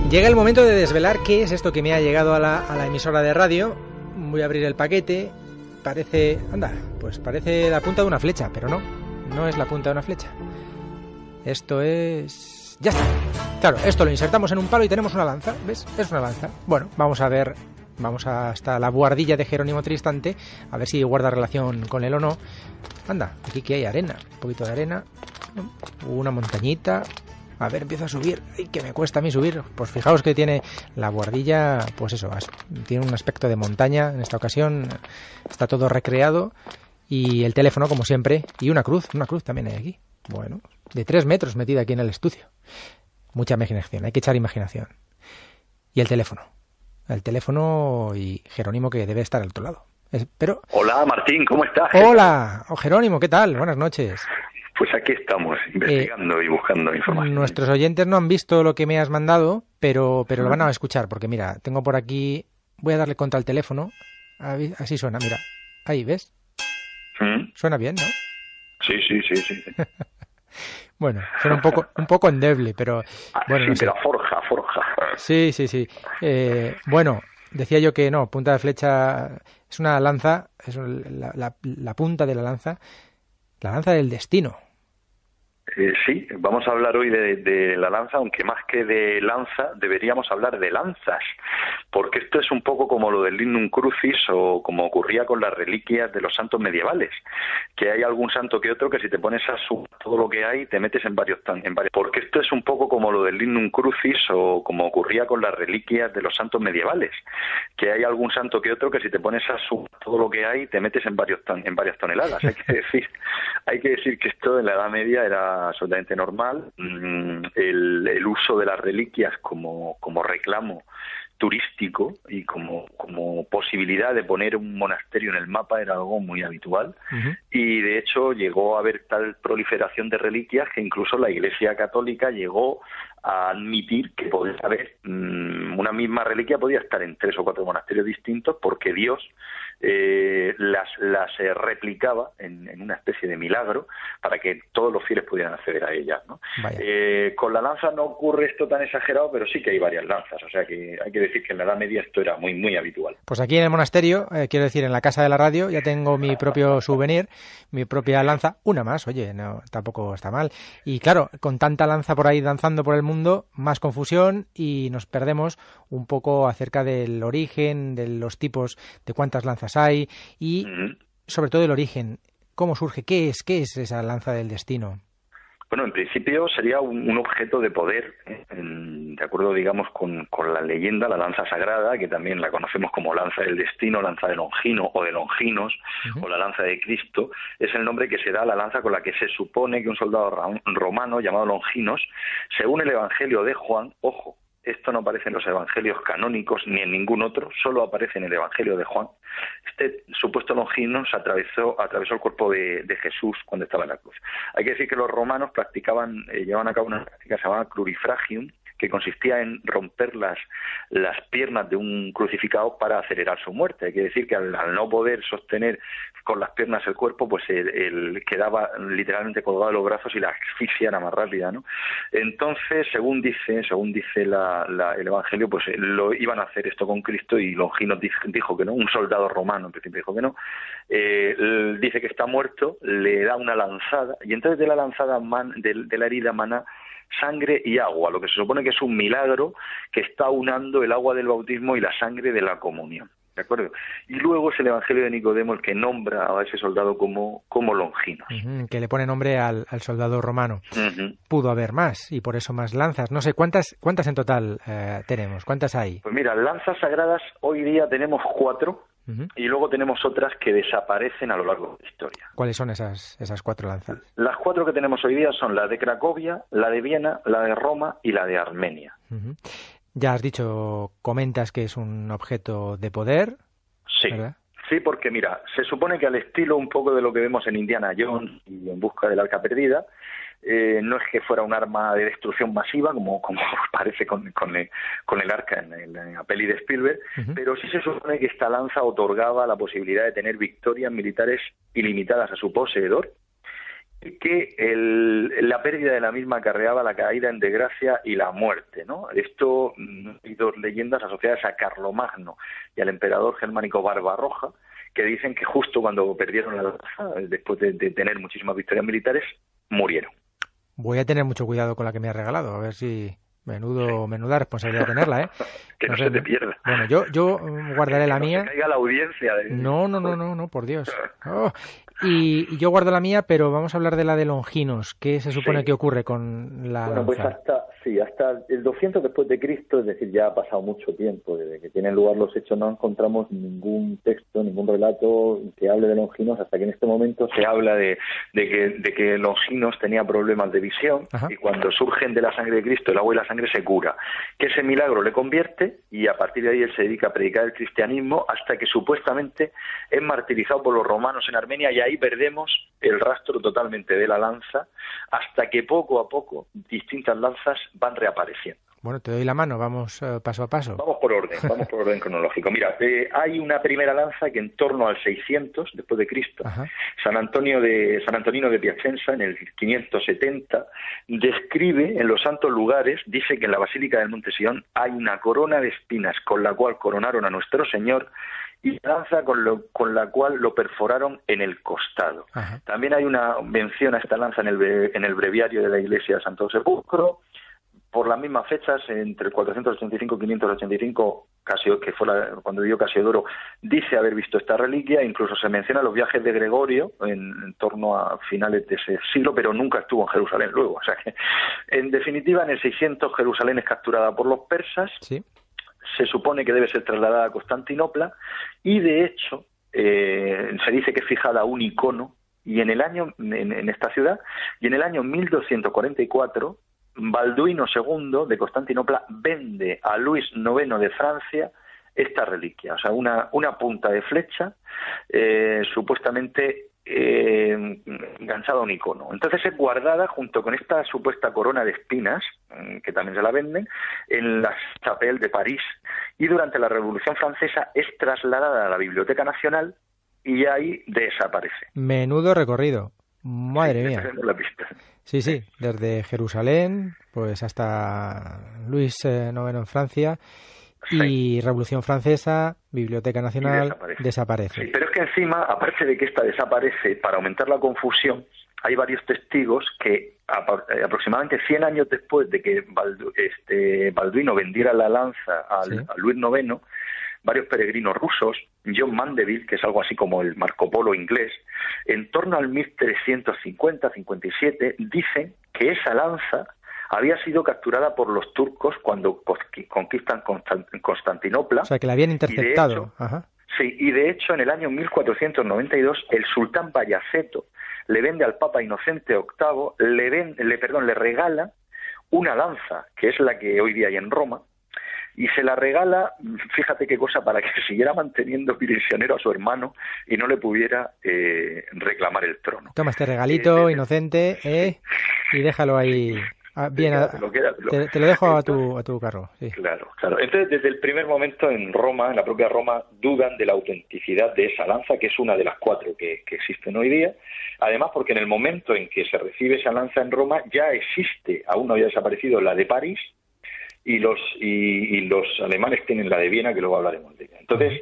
Llega el momento de desvelar qué es esto que me ha llegado a la emisora de radio. Voy a abrir el paquete. Parece... anda, pues parece la punta de una flecha, pero no es la punta de una flecha. Esto es... ya está. Claro, esto lo insertamos en un palo y tenemos una lanza, ¿ves? Es una lanza. Bueno, vamos a ver, vamos hasta la buhardilla de Jerónimo Tristante, a ver si guarda relación con él o no. Anda, aquí que hay arena, un poquito de arena, una montañita. A ver, empiezo a subir. ¡Ay, que me cuesta a mí subir! Pues fijaos que tiene la buhardilla, pues eso, tiene un aspecto de montaña. En esta ocasión está todo recreado. Y el teléfono, como siempre. Y una cruz también hay aquí. Bueno, de 3 metros metida aquí en el estudio. Mucha imaginación, hay que echar imaginación. Y el teléfono y Jerónimo, que debe estar al otro lado. Pero... Hola, Martín, ¿cómo estás? Hola, Jerónimo, ¿qué tal? Buenas noches. Pues aquí estamos, investigando y buscando información. Nuestros oyentes no han visto lo que me has mandado, pero lo van a escuchar, porque mira, tengo por aquí... Voy a darle contra el teléfono, así suena, mira. Ahí, ¿ves? Suena bien, ¿no? Sí. Bueno, suena un poco endeble, pero... bueno, sí, no sé. pero forja. Sí. Bueno, decía yo que no, punta de flecha es una lanza, es la punta de la lanza del destino. Sí, vamos a hablar hoy de la lanza, aunque más que de lanza deberíamos hablar de lanzas, porque esto es un poco como lo del Lignum Crucis o como ocurría con las reliquias de los santos medievales, que hay algún santo que otro que si te pones a sumar todo lo que hay te metes en varios. Porque esto es un poco como lo del Lignum Crucis o como ocurría con las reliquias de los santos medievales, que hay algún santo que otro que si te pones a sumar todo lo que hay te metes en varias toneladas. Hay que decir que esto en la Edad Media era absolutamente normal. El uso de las reliquias como reclamo turístico y como posibilidad de poner un monasterio en el mapa era algo muy habitual. Y de hecho llegó a haber tal proliferación de reliquias que incluso la Iglesia Católica llegó a admitir que podía haber una misma reliquia podía estar en 3 o 4 monasterios distintos, porque Dios las replicaba en una especie de milagro para que todos los fieles pudieran acceder a ellas, ¿no? Con la lanza no ocurre esto tan exagerado, pero sí que hay varias lanzas, o sea que hay que decir que en la Edad Media esto era muy, muy habitual. Pues aquí en el monasterio, quiero decir, en la casa de la radio, ya tengo mi propio souvenir, mi propia lanza, una más, oye, no, tampoco está mal. Y claro, con tanta lanza por ahí danzando por el mundo, más confusión y nos perdemos un poco acerca del origen, de los tipos, de cuántas lanzas hay y sobre todo el origen. ¿Cómo surge? ¿Qué es esa lanza del destino? Bueno, en principio sería un objeto de poder, de acuerdo, digamos, con la leyenda, la lanza sagrada, que también la conocemos como lanza del destino, lanza de Longino o de Longinos, o la lanza de Cristo. Es el nombre que se da a la lanza con la que se supone que un soldado romano llamado Longinos, según el Evangelio de Juan, ojo, esto no aparece en los evangelios canónicos ni en ningún otro, solo aparece en el Evangelio de Juan. Este supuesto Longinos atravesó el cuerpo de Jesús cuando estaba en la cruz. Hay que decir que los romanos llevaban a cabo una práctica que se llamaba crurifragium, que consistía en romper las piernas de un crucificado para acelerar su muerte. Hay que decir que al no poder sostener con las piernas el cuerpo, pues él quedaba literalmente colgado de los brazos y la asfixia era más rápida, ¿no? Entonces, según dice el Evangelio, pues lo iban a hacer esto con Cristo y Longinos dijo que no, un soldado romano en principio dijo que no. Dice que está muerto, le da una lanzada y entonces de la lanzada de la herida mana sangre y agua, lo que se supone que es un milagro que está unando el agua del bautismo y la sangre de la comunión, ¿de acuerdo? Y luego es el Evangelio de Nicodemo el que nombra a ese soldado como Longinos. Que le pone nombre al soldado romano. Pudo haber más, y por eso más lanzas. No sé, ¿cuántas en total tenemos? ¿Cuántas hay? Pues mira, lanzas sagradas hoy día tenemos 4, y luego tenemos otras que desaparecen a lo largo de la historia. ¿Cuáles son esas 4 lanzas? Las 4 que tenemos hoy día son la de Cracovia, la de Viena, la de Roma y la de Armenia. Ya has dicho, comentas que es un objeto de poder. Sí, ¿verdad? Sí, porque mira, se supone que al estilo un poco de lo que vemos en Indiana Jones y En busca del arca perdida, no es que fuera un arma de destrucción masiva como parece con el arca en la peli de Spielberg, pero sí se supone que esta lanza otorgaba la posibilidad de tener victorias militares ilimitadas a su poseedor que la pérdida de la misma acarreaba la caída en desgracia y la muerte, ¿no? Esto, hay dos leyendas asociadas a Carlomagno y al emperador germánico Barbarroja, que dicen que justo cuando perdieron la lanza, después de tener muchísimas victorias militares, murieron. Voy a tener mucho cuidado con la que me has regalado, a ver si... Menuda responsabilidad tenerla, ¿eh? Que no se te pierda. Bueno, yo guardaré la mía. Que no se caiga la audiencia. No, por Dios. Oh. Y yo guardo la mía, pero vamos a hablar de la de Longinos. ¿Qué se supone que ocurre con la lanza? Pues hasta el 200 después de Cristo, es decir, ya ha pasado mucho tiempo desde que tienen lugar los hechos, no encontramos ningún texto, ningún relato que hable de Longinos, hasta que en este momento se habla de que Longinos tenía problemas de visión. Ajá. Y cuando surgen de la sangre de Cristo, el agua y la sangre se cura, que ese milagro le convierte y a partir de ahí él se dedica a predicar el cristianismo hasta que supuestamente es martirizado por los romanos en Armenia, y ahí perdemos el rastro totalmente de la lanza hasta que poco a poco distintas lanzas van reapareciendo. Bueno, te doy la mano, vamos paso a paso. Vamos por orden cronológico. Mira, hay una primera lanza que en torno al 600 después de Cristo, San Antonino de Piacenza, en el 570, describe en los santos lugares, dice que en la Basílica del Monte Sion hay una corona de espinas con la cual coronaron a nuestro Señor y lanza con la cual lo perforaron en el costado. Ajá. También hay una mención a esta lanza en el breviario de la Iglesia de Santo Sepulcro. Por las mismas fechas, entre el 485 y 585, que fue cuando vivió Casiodoro, dice haber visto esta reliquia. Incluso se menciona los viajes de Gregorio en torno a finales de ese siglo, pero nunca estuvo en Jerusalén luego. O sea que, en definitiva, en el 600 Jerusalén es capturada por los persas. Sí. Se supone que debe ser trasladada a Constantinopla y, de hecho, se dice que es fijada un icono y en esta ciudad, y en el año 1244 Balduino II de Constantinopla vende a Luis IX de Francia esta reliquia, o sea, una punta de flecha supuestamente enganchada a un icono. Entonces es guardada junto con esta supuesta corona de espinas, que también se la venden, en la Chapelle de París, y durante la Revolución Francesa es trasladada a la Biblioteca Nacional y ahí desaparece. Menudo recorrido. Madre mía. La pista. Sí, desde Jerusalén pues hasta Luis IX en Francia y Revolución Francesa, Biblioteca Nacional, desaparece. Sí, pero es que encima, aparte de que esta desaparece, para aumentar la confusión, hay varios testigos que aproximadamente 100 años después de que Balduino vendiera la lanza a Luis IX, varios peregrinos rusos, John Mandeville, que es algo así como el Marco Polo inglés, en torno al 1350-57, dicen que esa lanza había sido capturada por los turcos cuando conquistan Constantinopla. O sea, que la habían interceptado. Y de hecho, sí, y de hecho en el año 1492 el sultán Bayaceto le vende al Papa Inocente VIII, le regala una lanza, que es la que hoy día hay en Roma, y se la regala, fíjate qué cosa, para que siguiera manteniendo prisionero a su hermano y no le pudiera reclamar el trono. Toma este regalito inocente y déjalo ahí. Bien, te lo dejo a tu carro. Sí. Claro. Entonces, desde el primer momento en Roma, en la propia Roma, dudan de la autenticidad de esa lanza, que es una de las 4 que existen hoy día. Además, porque en el momento en que se recibe esa lanza en Roma, ya existe, aún no había desaparecido, la de París, y los alemanes tienen la de Viena, que luego hablaremos de ella. Entonces,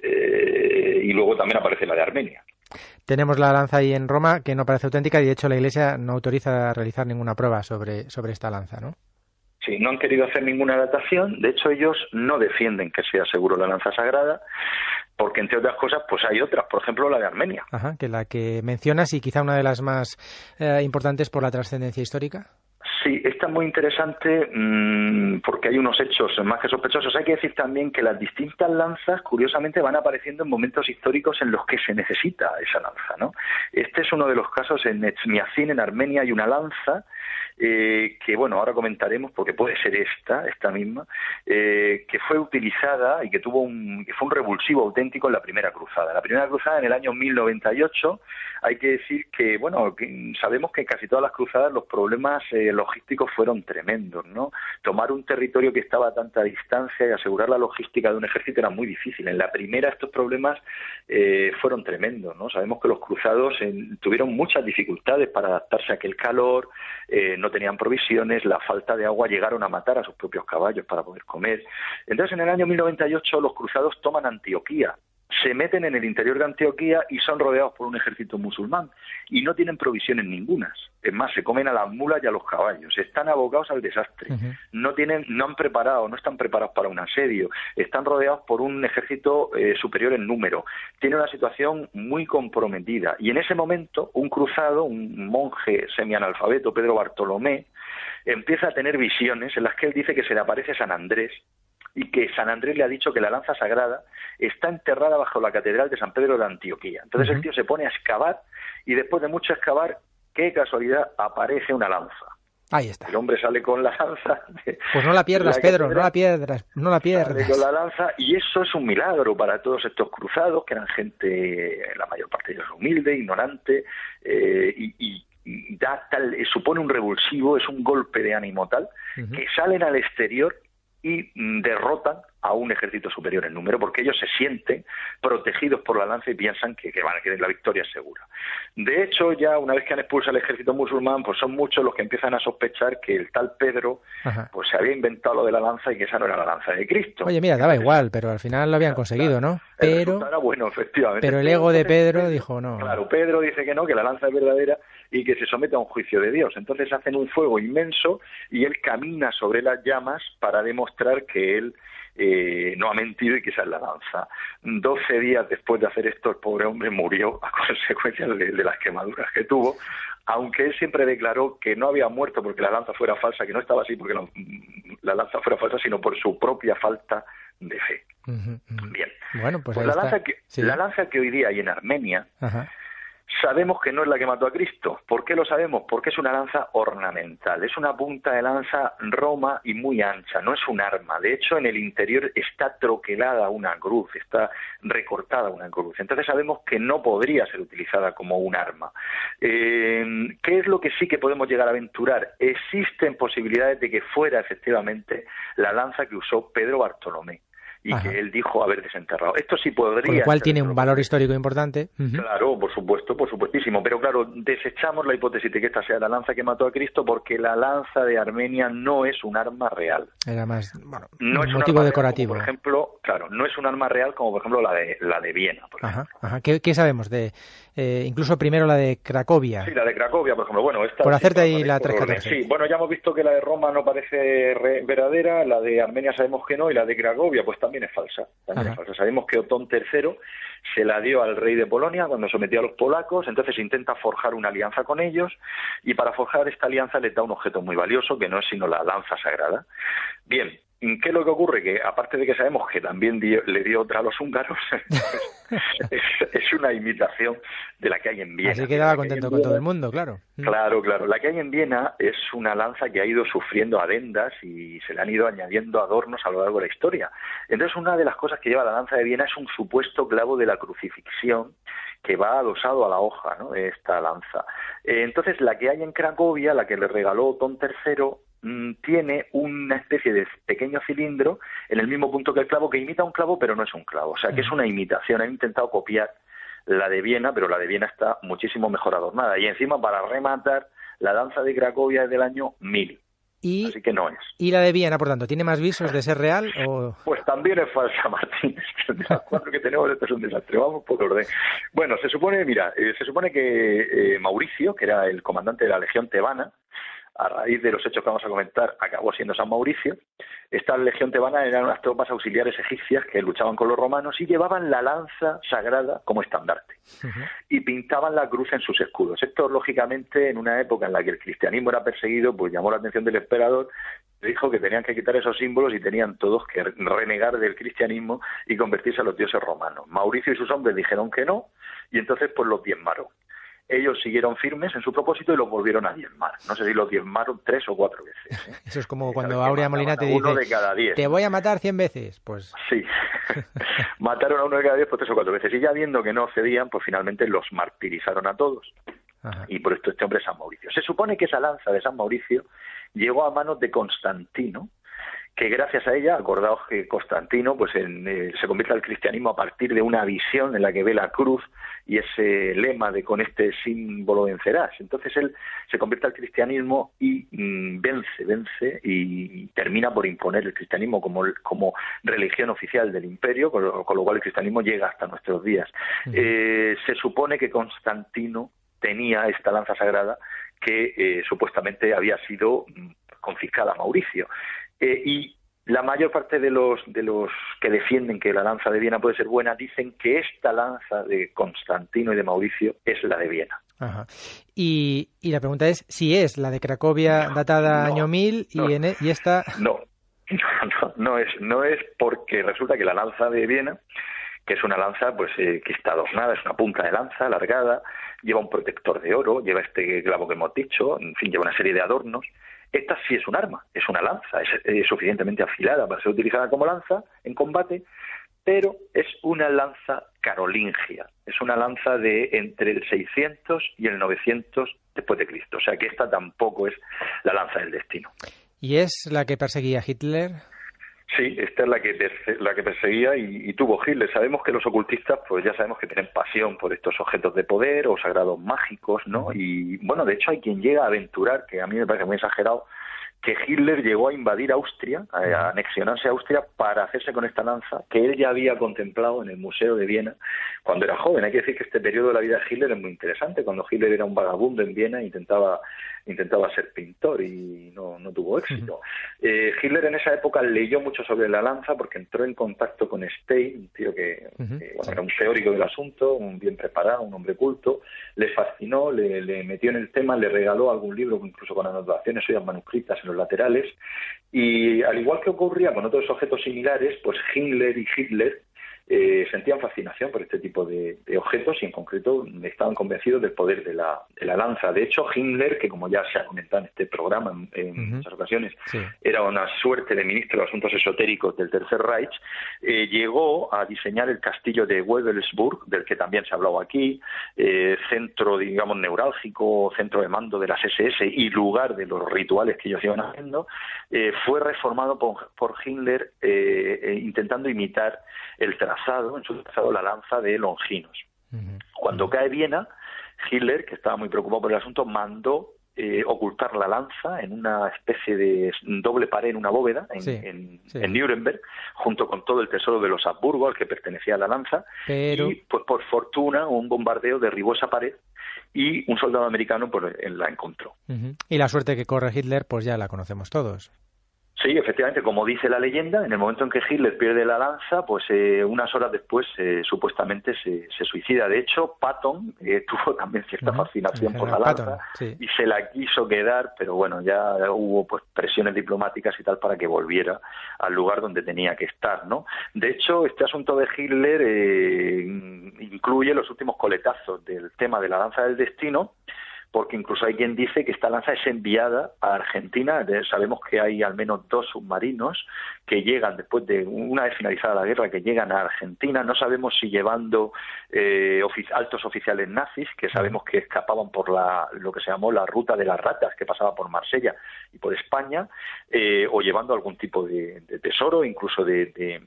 y luego también aparece la de Armenia. Tenemos la lanza ahí en Roma, que no parece auténtica, y de hecho la Iglesia no autoriza a realizar ninguna prueba sobre esta lanza, ¿no? Sí, no han querido hacer ninguna datación. De hecho, ellos no defienden que sea seguro la lanza sagrada, porque entre otras cosas, pues hay otras, por ejemplo la de Armenia. Ajá, que la que mencionas y quizá una de las más importantes por la trascendencia histórica. Sí, esta es muy interesante porque hay unos hechos más que sospechosos. Hay que decir también que las distintas lanzas, curiosamente, van apareciendo en momentos históricos en los que se necesita esa lanza, ¿no? Este es uno de los casos. En Etchmiadzin, en Armenia, hay una lanza que bueno, ahora comentaremos porque puede ser esta misma, que fue utilizada y que fue un revulsivo auténtico en la Primera Cruzada. La Primera Cruzada en el año 1098, hay que decir que, bueno, sabemos que en casi todas las cruzadas los problemas logísticos fueron tremendos, ¿no? Tomar un territorio que estaba a tanta distancia y asegurar la logística de un ejército era muy difícil. En la primera estos problemas fueron tremendos, ¿no? Sabemos que los cruzados tuvieron muchas dificultades para adaptarse a aquel calor, no tenían provisiones, la falta de agua, llegaron a matar a sus propios caballos para poder comer. Entonces, en el año 1098 los cruzados toman Antioquía, se meten en el interior de Antioquía y son rodeados por un ejército musulmán y no tienen provisiones ningunas. Es más, se comen a las mulas y a los caballos. Están abocados al desastre. No están preparados para un asedio. Están rodeados por un ejército superior en número. Tienen una situación muy comprometida. Y en ese momento, un cruzado, un monje semianalfabeto, Pedro Bartolomé, empieza a tener visiones en las que él dice que se le aparece San Andrés y que San Andrés le ha dicho que la lanza sagrada está enterrada bajo la catedral de San Pedro de Antioquía. Entonces el tío se pone a excavar y después de mucho excavar, qué casualidad, aparece una lanza. Ahí está. El hombre sale con la lanza. Pues no la pierdas, Pedro, no la pierdas. Sale con la lanza y eso es un milagro para todos estos cruzados, que eran gente, la mayor parte de ellos humilde, ignorante, supone un revulsivo, es un golpe de ánimo tal, que salen al exterior y derrotan a un ejército superior en número, porque ellos se sienten protegidos por la lanza y piensan que la victoria es segura. De hecho, ya una vez que han expulsado al ejército musulmán, pues son muchos los que empiezan a sospechar que el tal Pedro pues se había inventado lo de la lanza y que esa no era la lanza de Cristo. Oye, mira, daba igual, pero al final lo habían conseguido, ¿no? Pero era bueno, efectivamente. Pero el ego de Pedro dijo no. Claro, Pedro dice que no, que la lanza es verdadera y que se somete a un juicio de Dios. Entonces hacen un fuego inmenso y él camina sobre las llamas para demostrar que él no ha mentido y que esa es la lanza. 12 días después de hacer esto, el pobre hombre murió a consecuencia de las quemaduras que tuvo, aunque él siempre declaró que no había muerto porque la lanza fuera falsa, que no estaba así porque la lanza fuera falsa, sino por su propia falta de fe. Bien. Bueno, pues la lanza que hoy día hay en Armenia, sabemos que no es la que mató a Cristo. ¿Por qué lo sabemos? Porque es una lanza ornamental, es una punta de lanza roma y muy ancha, no es un arma. De hecho, en el interior está troquelada una cruz, está recortada una cruz. Entonces sabemos que no podría ser utilizada como un arma. ¿Qué es lo que sí que podemos llegar a aventurar? Existen posibilidades de que fuera efectivamente la lanza que usó Pedro Bartolomé y que él dijo haber desenterrado. Esto sí podría... Con lo cual tiene un valor histórico importante. Claro, por supuestísimo. Pero claro, desechamos la hipótesis de que esta sea la lanza que mató a Cristo porque la lanza de Armenia no es un arma real. Era más, bueno, no un es motivo un decorativo. Real, por ejemplo, claro, no es un arma real como por ejemplo la de Viena. Por ejemplo. ¿Qué sabemos de incluso primero la de Cracovia? Sí, la de Cracovia, por ejemplo. Bueno, esta por hacerte ahí la 314. Sí, bueno, ya hemos visto que la de Roma no parece verdadera, la de Armenia sabemos que no, y la de Cracovia pues también es falsa. Sabemos que Otón III se la dio al rey de Polonia cuando sometió a los polacos, entonces intenta forjar una alianza con ellos y para forjar esta alianza le da un objeto muy valioso que no es sino la lanza sagrada. Bien, ¿qué es lo que ocurre? Que aparte de que sabemos que también le dio otra a los húngaros, es una imitación de la que hay en Viena. Así quedaba contento con todo el mundo, claro. Claro. La que hay en Viena es una lanza que ha ido sufriendo adendas y se le han ido añadiendo adornos a lo largo de la historia. Entonces, una de las cosas que lleva la lanza de Viena es un supuesto clavo de la crucifixión que va adosado a la hoja, ¿no?, de esta lanza. Entonces, la que hay en Cracovia, la que le regaló Otón III, tiene una especie de pequeño cilindro en el mismo punto que el clavo, que imita un clavo, pero no es un clavo. O sea, que es una imitación. Han intentado copiar la de Viena, pero la de Viena está muchísimo mejor adornada. Y encima, para rematar, la lanza de Cracovia es del año 1000. Así que no es. ¿Y la de Viena, por tanto, tiene más visos de ser real? O... Pues también es falsa, Martín. De las 4 que tenemos, esto es un desastre. Vamos por orden. Bueno, se supone que Mauricio, que era el comandante de la Legión Tebana, a raíz de los hechos que vamos a comentar, acabó siendo San Mauricio. Esta legión tebana eran unas tropas auxiliares egipcias que luchaban con los romanos y llevaban la lanza sagrada como estandarte. Y pintaban la cruz en sus escudos. Esto, lógicamente, en una época en la que el cristianismo era perseguido, pues llamó la atención del emperador, dijo que tenían que quitar esos símbolos y tenían todos que renegar del cristianismo y convertirse a los dioses romanos. Mauricio y sus hombres dijeron que no, y entonces pues los diezmaron. ellos siguieron firmes en su propósito y los volvieron a diezmar. No sé si los diezmaron 3 o 4 veces. Eso es como cuando Aurea Molina te dice, uno de cada 10. Te voy a matar 100 veces. Pues sí, mataron a uno de cada 10 por 3 o 4 veces. Y ya viendo que no cedían, pues finalmente los martirizaron a todos. Ajá. Y por esto este hombre es San Mauricio. Se supone que esa lanza de San Mauricio llegó a manos de Constantino, que gracias a ella, acordaos que Constantino pues se convierte al cristianismo a partir de una visión en la que ve la cruz y ese lema de con este símbolo vencerás. Entonces él se convierte al cristianismo y vence y termina por imponer el cristianismo como religión oficial del imperio, con lo cual el cristianismo llega hasta nuestros días. Se supone que Constantino tenía esta lanza sagrada que supuestamente había sido confiscada a Mauricio. Y la mayor parte de los que defienden que la lanza de Viena puede ser buena dicen que esta lanza de Constantino y de Mauricio es la de Viena. Ajá. Y la pregunta es si es la de Cracovia datada año 1000 y esta... No es porque resulta que la lanza de Viena, que es una lanza pues que está adornada, es una punta de lanza alargada, lleva un protector de oro, lleva este clavo que hemos dicho, en fin, lleva una serie de adornos. Esta sí es un arma, es una lanza, es suficientemente afilada para ser utilizada como lanza en combate, pero es una lanza carolingia, es una lanza de entre el 600 y el 900 después de Cristo, o sea que esta tampoco es la lanza del destino. ¿Y es la que perseguía Hitler? Sí, esta es la que perseguía y tuvo Hitler. Sabemos que los ocultistas, pues ya sabemos que tienen pasión por estos objetos de poder o sagrados mágicos, ¿no? Y bueno, de hecho hay quien llega a aventurar, que a mí me parece muy exagerado, que Hitler llegó a invadir Austria, a anexionarse a Austria para hacerse con esta lanza que él ya había contemplado en el Museo de Viena cuando era joven. Hay que decir que este periodo de la vida de Hitler es muy interesante. Cuando Hitler era un vagabundo en Viena intentaba ser pintor y no tuvo éxito. Hitler en esa época leyó mucho sobre la lanza porque entró en contacto con Stein, un tío que era un teórico del asunto, un bien preparado, un hombre culto. Le fascinó, le metió en el tema, le regaló algún libro incluso con anotaciones suyas manuscritas en los laterales, y al igual que ocurría con otros objetos similares, pues Himmler y Hitler sentían fascinación por este tipo de objetos y en concreto estaban convencidos del poder de la lanza. De hecho, Himmler, que como ya se ha comentado en este programa en muchas ocasiones, era una suerte de ministro de Asuntos Esotéricos del Tercer Reich, llegó a diseñar el castillo de Wewelsburg, del que también se ha hablado aquí, centro, digamos, neurálgico, centro de mando de las SS y lugar de los rituales que ellos iban haciendo. Fue reformado por Himmler intentando imitar en su trazado la lanza de Longinos. Cuando cae Viena, Hitler, que estaba muy preocupado por el asunto, mandó ocultar la lanza en una especie de doble pared en una bóveda en Nuremberg, junto con todo el tesoro de los Habsburgo al que pertenecía la lanza, y pues por fortuna un bombardeo derribó esa pared y un soldado americano pues la encontró. Y la suerte que corre Hitler pues ya la conocemos todos. Sí, efectivamente, como dice la leyenda, en el momento en que Hitler pierde la lanza, pues unas horas después supuestamente se suicida. De hecho, Patton tuvo también cierta fascinación por la lanza y se la quiso quedar, pero bueno, ya hubo pues presiones diplomáticas y tal para que volviera al lugar donde tenía que estar, ¿no? De hecho, este asunto de Hitler incluye los últimos coletazos del tema de la lanza del destino, porque incluso hay quien dice que esta lanza es enviada a Argentina. Sabemos que hay al menos 2 submarinos que llegan después de una vez finalizada la guerra, que llegan a Argentina. No sabemos si llevando altos oficiales nazis, que sabemos que escapaban por lo que se llamó la ruta de las ratas, que pasaba por Marsella y por España, o llevando algún tipo de tesoro, incluso de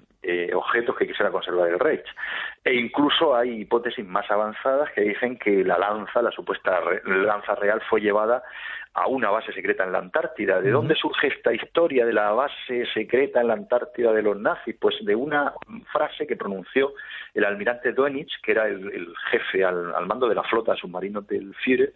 objetos que quisiera conservar el Reich. E incluso hay hipótesis más avanzadas que dicen que la supuesta lanza real fue llevada a una base secreta en la Antártida. ¿De dónde surge esta historia de la base secreta en la Antártida de los nazis? Pues de una frase que pronunció el almirante Dönitz, que era el jefe al mando de la flota de submarinos del Führer,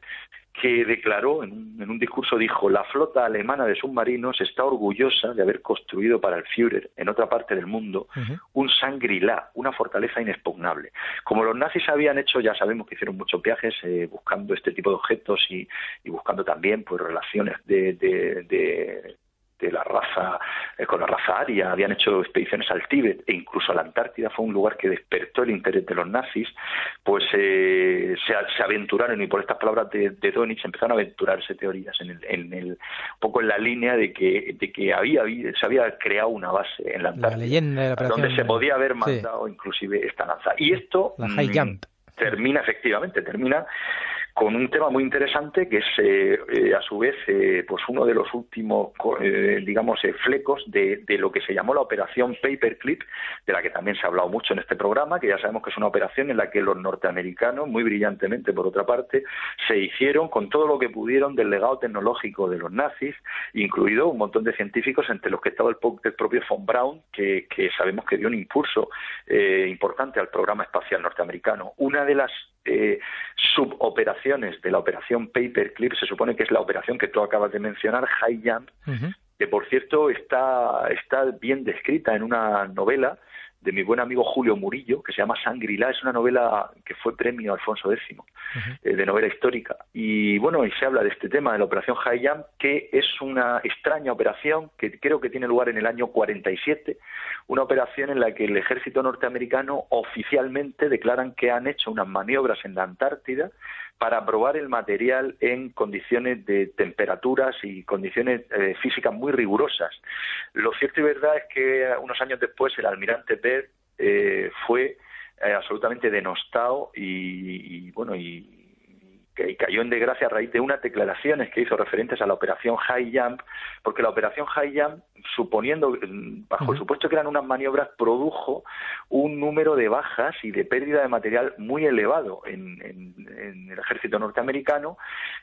que declaró en un discurso, dijo: la flota alemana de submarinos está orgullosa de haber construido para el Führer en otra parte del mundo un Shangri-La, una fortaleza inexpugnable. Como los nazis habían hecho, ya sabemos que hicieron muchos viajes buscando este tipo de objetos y buscando también pues relaciones de la raza, con la raza aria, habían hecho expediciones al Tíbet e incluso a la Antártida, fue un lugar que despertó el interés de los nazis, pues se aventuraron, y por estas palabras de Dönitz empezaron a aventurarse teorías un poco en la línea de que se había creado una base en la Antártida, la leyenda de la operación, donde se podía haber mandado inclusive esta lanza. Y esto la High Jump termina con un tema muy interesante que es a su vez pues uno de los últimos flecos de lo que se llamó la operación Paperclip, de la que también se ha hablado mucho en este programa, que ya sabemos que es una operación en la que los norteamericanos, muy brillantemente por otra parte, se hicieron con todo lo que pudieron del legado tecnológico de los nazis, incluido un montón de científicos, entre los que estaba el propio von Braun, que sabemos que dio un impulso importante al programa espacial norteamericano. Una de las suboperaciones de la operación Paperclip se supone que es la operación que tú acabas de mencionar, High Jump, que por cierto está bien descrita en una novela de mi buen amigo Julio Murillo, que se llama Shangri-La. Es una novela que fue premio Alfonso X, de novela histórica. Y bueno, y se habla de este tema, de la operación High Jump, que es una extraña operación que creo que tiene lugar en el año 47, una operación en la que el ejército norteamericano oficialmente declaran que han hecho unas maniobras en la Antártida para probar el material en condiciones de temperaturas y condiciones físicas muy rigurosas. Lo cierto y verdad es que unos años después el almirante Byrd fue absolutamente denostado y cayó en desgracia a raíz de unas declaraciones que hizo referentes a la operación High Jump, porque la operación High Jump, suponiendo, bajo el supuesto que eran unas maniobras, produjo un número de bajas y de pérdida de material muy elevado en el ejército norteamericano,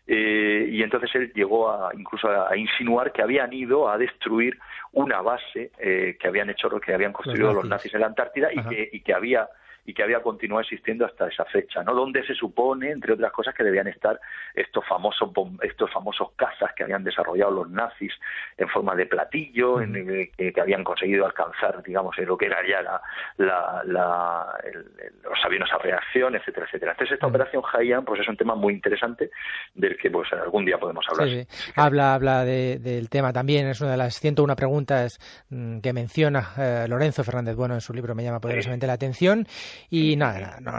y entonces él llegó incluso a insinuar que habían ido a destruir una base que habían construido los nazis en la Antártida y que había continuado existiendo hasta esa fecha, ¿no? Donde se supone, entre otras cosas, que debían estar estos famosos cazas que habían desarrollado los nazis en forma de platillo, que habían conseguido alcanzar, digamos, lo que era ya los aviones a reacción, etcétera, etcétera. Entonces esta operación High Jump, pues es un tema muy interesante del que pues algún día podemos hablar. Sí. Habla del tema también, es una de las 101 preguntas que menciona Lorenzo Fernández Bueno en su libro Me llama poderosamente la atención. Y nada, no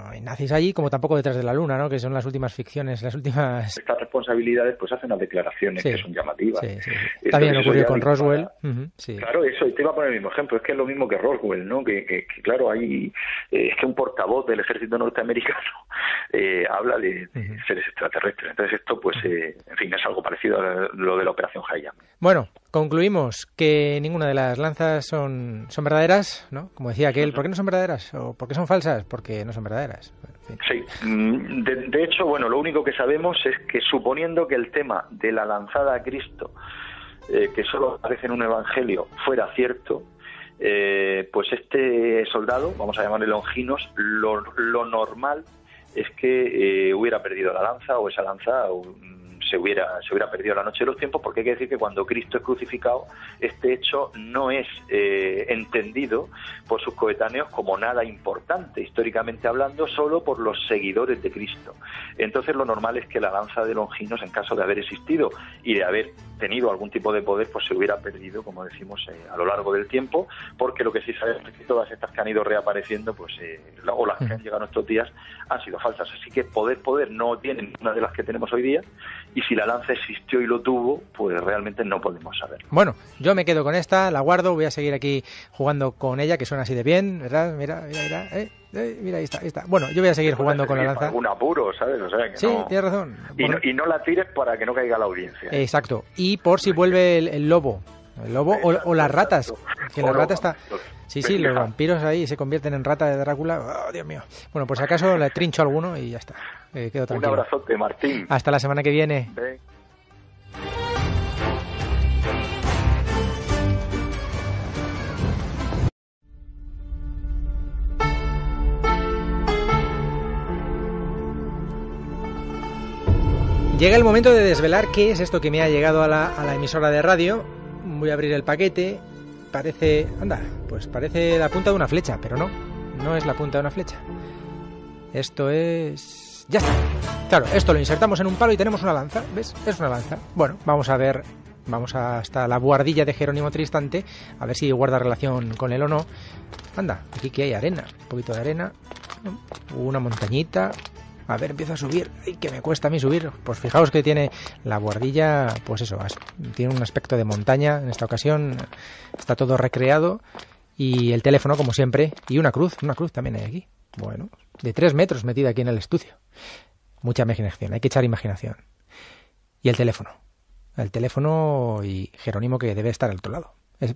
hay nazis allí, como tampoco detrás de la luna, ¿no? Que son las últimas ficciones, las últimas... Estas responsabilidades pues hacen unas declaraciones que son llamativas. Sí. También ocurrió con Roswell. Claro, eso, y te iba a poner el mismo ejemplo, es que es lo mismo que Roswell, ¿no? Que claro, hay es que un portavoz del ejército norteamericano habla de seres extraterrestres. Entonces esto, pues, en fin, es algo parecido a lo de la operación High Jump. Bueno, concluimos que ninguna de las lanzas son verdaderas, ¿no? Como decía aquel, ¿por qué no son verdaderas? ¿O por qué son falsas? Porque no son verdaderas. En fin. Sí, de hecho, bueno, lo único que sabemos es que suponiendo que el tema de la lanzada a Cristo, que solo aparece en un evangelio, fuera cierto, pues este soldado, vamos a llamarle Longinos, lo normal es que hubiera perdido la lanza, o esa lanza se hubiera perdido la noche de los tiempos, porque hay que decir que cuando Cristo es crucificado, este hecho no es entendido por sus coetáneos como nada importante, históricamente hablando, solo por los seguidores de Cristo. Entonces lo normal es que la lanza de Longinos, en caso de haber existido y de haber tenido algún tipo de poder, pues se hubiera perdido, como decimos, a lo largo del tiempo, porque lo que sí sabemos es que todas estas que han ido reapareciendo, pues o las que han llegado en estos días, han sido falsas. Así que poder no tiene ninguna de las que tenemos hoy día, y si la lanza existió y lo tuvo, pues realmente no podemos saberlo. Bueno, yo me quedo con esta, la guardo, voy a seguir aquí jugando con ella, que suena así de bien, ¿verdad? Mira, ahí está. Bueno, yo voy a seguir jugando con la lanza. Algún apuro, ¿sabes? O sea, que sí, tienes razón. Y no la tires para que no caiga la audiencia. Exacto. Y por si vuelve el lobo. El lobo o las ratas. Que la rata está... Sí, los vampiros ahí se convierten en rata de Drácula. Oh, Dios mío. Bueno, por si acaso le trincho alguno y ya está. Quedo tranquilo. Un abrazote, Martín. Hasta la semana que viene. Llega el momento de desvelar qué es esto que me ha llegado a la emisora de radio. Voy a abrir el paquete. Parece la punta de una flecha, pero no es la punta de una flecha. Esto es... ¡Ya está! Claro, esto lo insertamos en un palo y tenemos una lanza, ¿ves? Es una lanza. Bueno, vamos a ver Vamos hasta la buhardilla de Jerónimo Tristante, a ver si guarda relación con él o no. Anda, aquí que hay arena, un poquito de arena, una montañita. A ver, empiezo a subir. ¡Ay, que me cuesta a mí subir! Pues fijaos que tiene la buhardilla, pues eso, tiene un aspecto de montaña. En esta ocasión está todo recreado. Y el teléfono, como siempre, y una cruz también hay aquí. Bueno, de 3 metros metida aquí en el estudio. Mucha imaginación, hay que echar imaginación. Y el teléfono y Jerónimo, que debe estar al otro lado.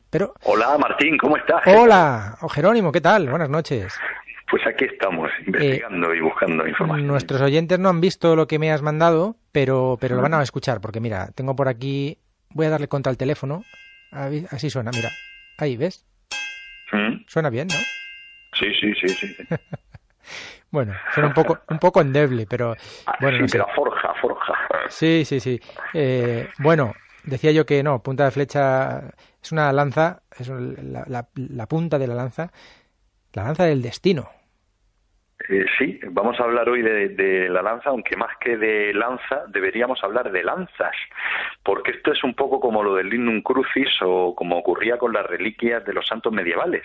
Pero... Hola, Martín, ¿cómo estás? Hola, Jerónimo, ¿qué tal? Buenas noches. Pues aquí estamos, investigando y buscando información. Nuestros oyentes no han visto lo que me has mandado, pero lo van a escuchar, porque mira, tengo por aquí... Voy a darle contra el teléfono, así suena, mira. Ahí, ¿ves? Suena bien, ¿no? Sí. Bueno, suena un poco endeble, pero... Bueno, sí, no sé. pero forja. Sí. Bueno, decía yo que no, punta de flecha es una lanza, es la punta de la lanza del destino. Sí, vamos a hablar hoy de la lanza, aunque más que de lanza deberíamos hablar de lanzas, porque esto es un poco como lo del Lignum Crucis o como ocurría con las reliquias de los santos medievales,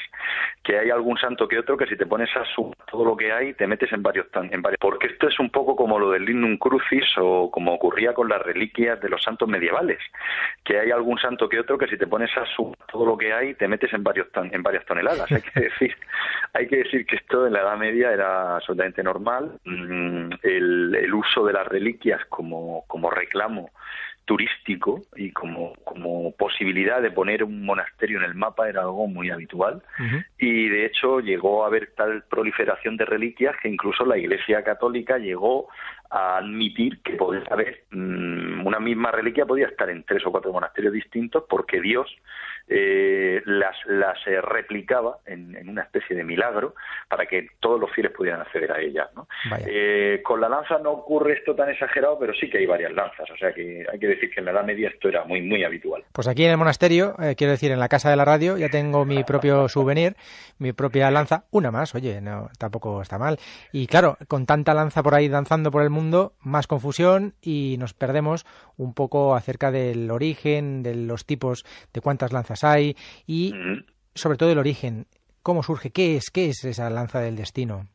que hay algún santo que otro que si te pones a sumar todo lo que hay te metes en varios, porque esto es un poco como lo del Lignum Crucis o como ocurría con las reliquias de los santos medievales, que hay algún santo que otro que si te pones a sumar todo lo que hay te metes en varias toneladas. Hay que decir que esto en la Edad Media era absolutamente normal. El uso de las reliquias como reclamo turístico y como posibilidad de poner un monasterio en el mapa era algo muy habitual. Y de hecho llegó a haber tal proliferación de reliquias que incluso la Iglesia Católica llegó a admitir que podía haber una misma reliquia podía estar en 3 o 4 monasterios distintos, porque Dios las replicaba en una especie de milagro para que todos los fieles pudieran acceder a ellas, ¿no? Con la lanza no ocurre esto tan exagerado, pero sí que hay varias lanzas, o sea que hay que decir que en la Edad Media esto era muy, muy habitual. Pues aquí en el monasterio, quiero decir, en la casa de la radio, ya tengo mi propio souvenir, mi propia lanza, una más, oye, no, tampoco está mal. Y claro, con tanta lanza por ahí danzando por el mundo, más confusión y nos perdemos un poco acerca del origen, de los tipos, de cuántas lanzas hay y sobre todo el origen. ¿Cómo surge? ¿Qué es esa lanza del destino?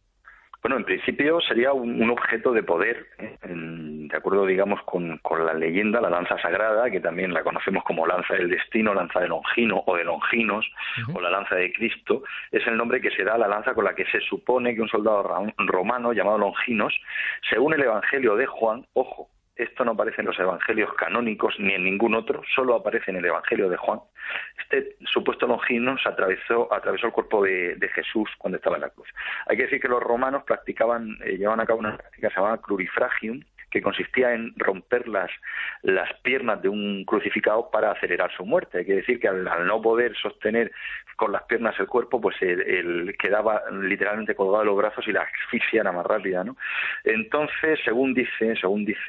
Bueno, en principio sería un objeto de poder, de acuerdo, digamos, con la leyenda, la lanza sagrada, que también la conocemos como lanza del destino, lanza de Longino o de Longinos, o la lanza de Cristo. Es el nombre que se da a la lanza con la que se supone que un soldado romano llamado Longinos, según el Evangelio de Juan, ojo, esto no aparece en los evangelios canónicos ni en ningún otro, solo aparece en el Evangelio de Juan. Este supuesto Longinos atravesó el cuerpo de Jesús cuando estaba en la cruz. Hay que decir que los romanos llevaban a cabo una práctica que se llamaba crurifragium, que consistía en romper las piernas de un crucificado para acelerar su muerte. Hay que decir que al no poder sostener con las piernas el cuerpo, pues él quedaba literalmente colgado de los brazos y la asfixia era más rápida, ¿no? Entonces, según dice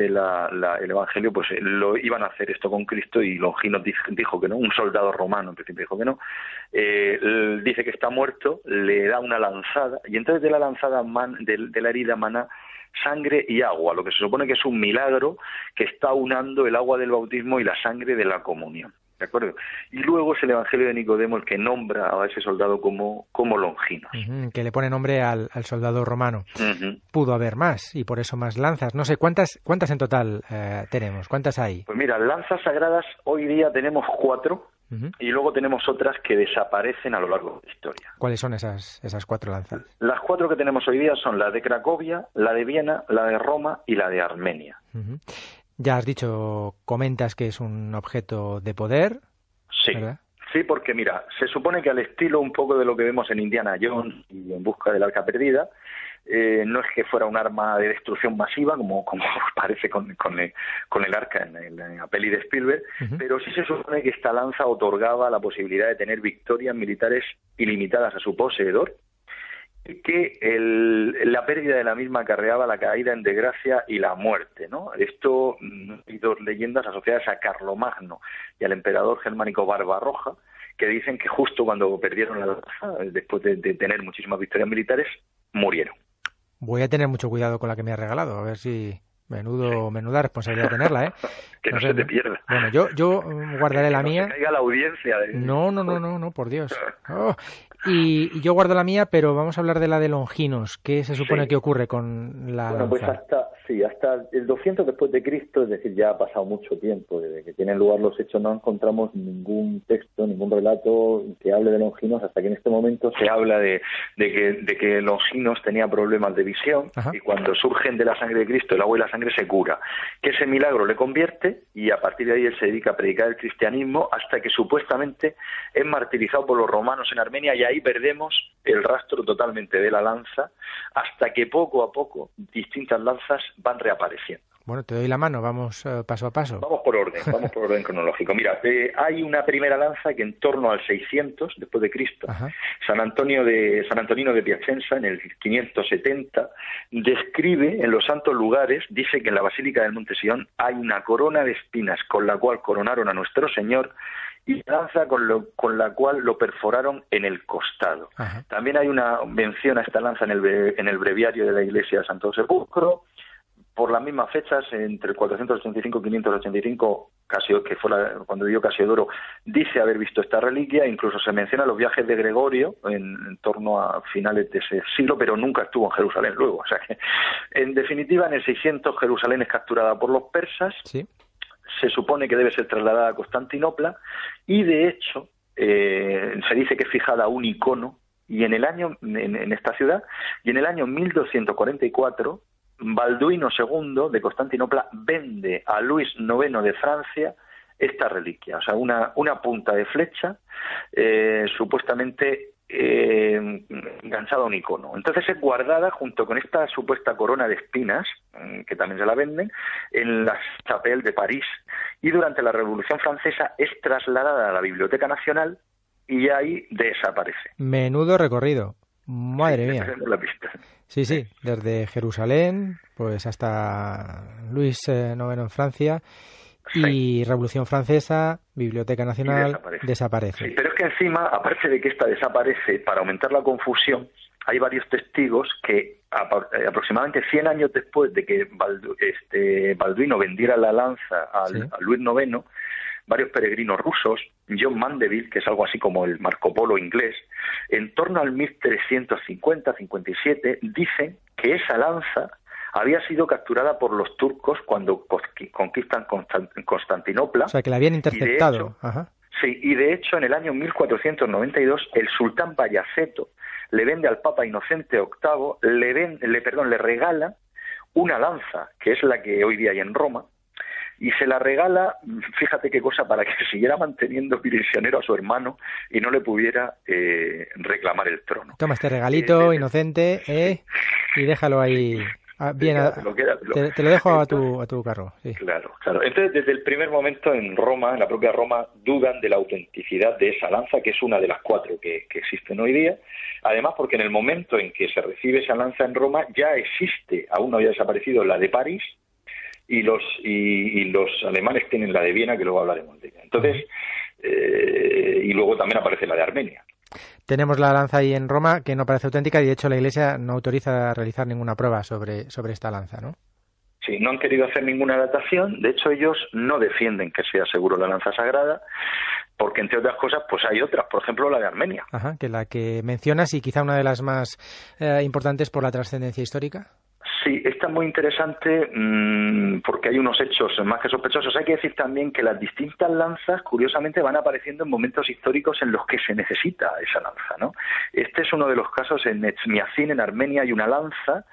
el Evangelio, pues lo iban a hacer esto con Cristo y Longinos dijo que no, un soldado romano en principio dijo que no. Dice que está muerto, le da una lanzada y entonces de la lanzada de la herida mana sangre y agua, lo que se supone que es un milagro que está unando el agua del bautismo y la sangre de la comunión, ¿de acuerdo? Y luego es el Evangelio de Nicodemo el que nombra a ese soldado como Longinos. Que le pone nombre al soldado romano. Pudo haber más, y por eso más lanzas. No sé, ¿cuántas en total tenemos? ¿Cuántas hay? Pues mira, lanzas sagradas hoy día tenemos 4, y luego tenemos otras que desaparecen a lo largo de la historia. ¿Cuáles son esas 4 lanzas? Las 4 que tenemos hoy día son la de Cracovia, la de Viena, la de Roma y la de Armenia. Ya has dicho, comentas que es un objeto de poder. Sí, ¿verdad? Sí, porque mira, se supone que al estilo un poco de lo que vemos en Indiana Jones y En busca del arca perdida, no es que fuera un arma de destrucción masiva, como parece con el arca en la peli de Spielberg, pero sí se supone que esta lanza otorgaba la posibilidad de tener victorias militares ilimitadas a su poseedor, y que la pérdida de la misma acarreaba la caída en desgracia y la muerte, ¿no? Esto, hay 2 leyendas asociadas a Carlomagno y al emperador germánico Barbarroja, que dicen que justo cuando perdieron la lanza, después de tener muchísimas victorias militares, murieron. Voy a tener mucho cuidado con la que me has regalado, a ver si Menuda responsabilidad tenerla, ¿eh? Que no se te pierda. Bueno, yo guardaré la mía. Que no se caiga la audiencia. No, por Dios. Oh. Y yo guardo la mía, pero vamos a hablar de la de Longinos. ¿Qué se supone que ocurre con la lanza? Pues hasta el 200 después de Cristo, es decir, ya ha pasado mucho tiempo desde que tienen lugar los hechos, no encontramos ningún texto, ningún relato que hable de Longinos, hasta que en este momento se habla de que Longinos tenía problemas de visión. Ajá. Y cuando surgen de la sangre de Cristo, el agua y la sangre, se cura. Que ese milagro le convierte y a partir de ahí él se dedica a predicar el cristianismo hasta que supuestamente es martirizado por los romanos en Armenia, y ahí perdemos el rastro totalmente de la lanza hasta que poco a poco distintas lanzas van reapareciendo. Bueno, te doy la mano, vamos paso a paso. Vamos por orden cronológico. Mira, hay una primera lanza que en torno al 600 después de Cristo, Ajá. San Antonino de Piacenza, en el 570, describe en los santos lugares, dice que en la Basílica del Monte Sion hay una corona de espinas con la cual coronaron a nuestro Señor, y lanza con la cual lo perforaron en el costado. Ajá. También hay una mención a esta lanza en el breviario de la Iglesia de Santo Sepulcro. Por las mismas fechas, entre 485 y 585, que fue cuando vivió Casiodoro, dice haber visto esta reliquia. Incluso se menciona los viajes de Gregorio en torno a finales de ese siglo, pero nunca estuvo en Jerusalén luego. O sea que, en definitiva, en el 600 Jerusalén es capturada por los persas. Sí. Se supone que debe ser trasladada a Constantinopla, y de hecho se dice que es fijada un icono, y en esta ciudad, y en el año 1244 Balduino II de Constantinopla vende a Luis IX de Francia esta reliquia, o sea, una punta de flecha supuestamente enganchada a un icono. Entonces es guardada junto con esta supuesta corona de espinas, que también se la venden, en la Chapelle de París, y durante la Revolución Francesa es trasladada a la Biblioteca Nacional y ahí desaparece. Menudo recorrido. Madre mía. La pista. Sí, desde Jerusalén pues hasta Luis IX en Francia, y Revolución Francesa, Biblioteca Nacional, desaparece. Sí, pero es que encima, aparte de que esta desaparece, para aumentar la confusión, hay varios testigos que aproximadamente 100 años después de que Balduino vendiera la lanza a Luis IX, varios peregrinos rusos, John Mandeville, que es algo así como el Marco Polo inglés, en torno al 1350-57, dicen que esa lanza había sido capturada por los turcos cuando conquistan Constantinopla. O sea, que la habían interceptado. Y de hecho, Ajá. Sí, y de hecho en el año 1492 el sultán Bayaceto le vende al Papa Inocente VIII, le regala una lanza, que es la que hoy día hay en Roma, y se la regala, fíjate qué cosa, para que siguiera manteniendo prisionero a su hermano y no le pudiera reclamar el trono. Toma este regalito, Inocente, y déjalo ahí. Bien, te lo dejo a tu carro. Sí. Claro. Entonces, desde el primer momento en Roma, en la propia Roma, dudan de la autenticidad de esa lanza, que es una de las 4 que existen hoy día. Además, porque en el momento en que se recibe esa lanza en Roma, ya existe, aún no había desaparecido, la de París, y los alemanes tienen la de Viena, que luego hablaremos de ella. Entonces, y luego también aparece la de Armenia. Tenemos la lanza ahí en Roma, que no parece auténtica, y de hecho la Iglesia no autoriza a realizar ninguna prueba sobre esta lanza, ¿no? Sí, no han querido hacer ninguna datación. De hecho, ellos no defienden que sea seguro la lanza sagrada, porque entre otras cosas pues hay otras, por ejemplo la de Armenia. Ajá, que la que mencionas, y quizá una de las más importantes por la trascendencia histórica. Sí, esta es muy interesante porque hay unos hechos más que sospechosos. Hay que decir también que las distintas lanzas, curiosamente, van apareciendo en momentos históricos en los que se necesita esa lanza, ¿no? Este es uno de los casos. En Etchmiadzin, en Armenia, hay una lanza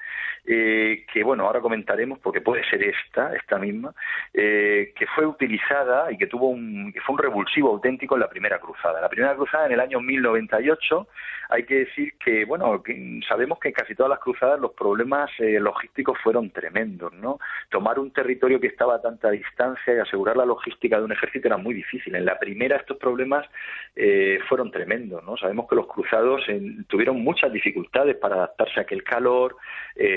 que, bueno, ahora comentaremos porque puede ser esta misma, que fue utilizada y que fue un revulsivo auténtico en la Primera Cruzada. La Primera Cruzada en el año 1098, hay que decir que, bueno, sabemos que en casi todas las cruzadas los problemas logísticos fueron tremendos, ¿no? Tomar un territorio que estaba a tanta distancia y asegurar la logística de un ejército era muy difícil. En la primera estos problemas fueron tremendos, ¿no? Sabemos que los cruzados tuvieron muchas dificultades para adaptarse a aquel calor,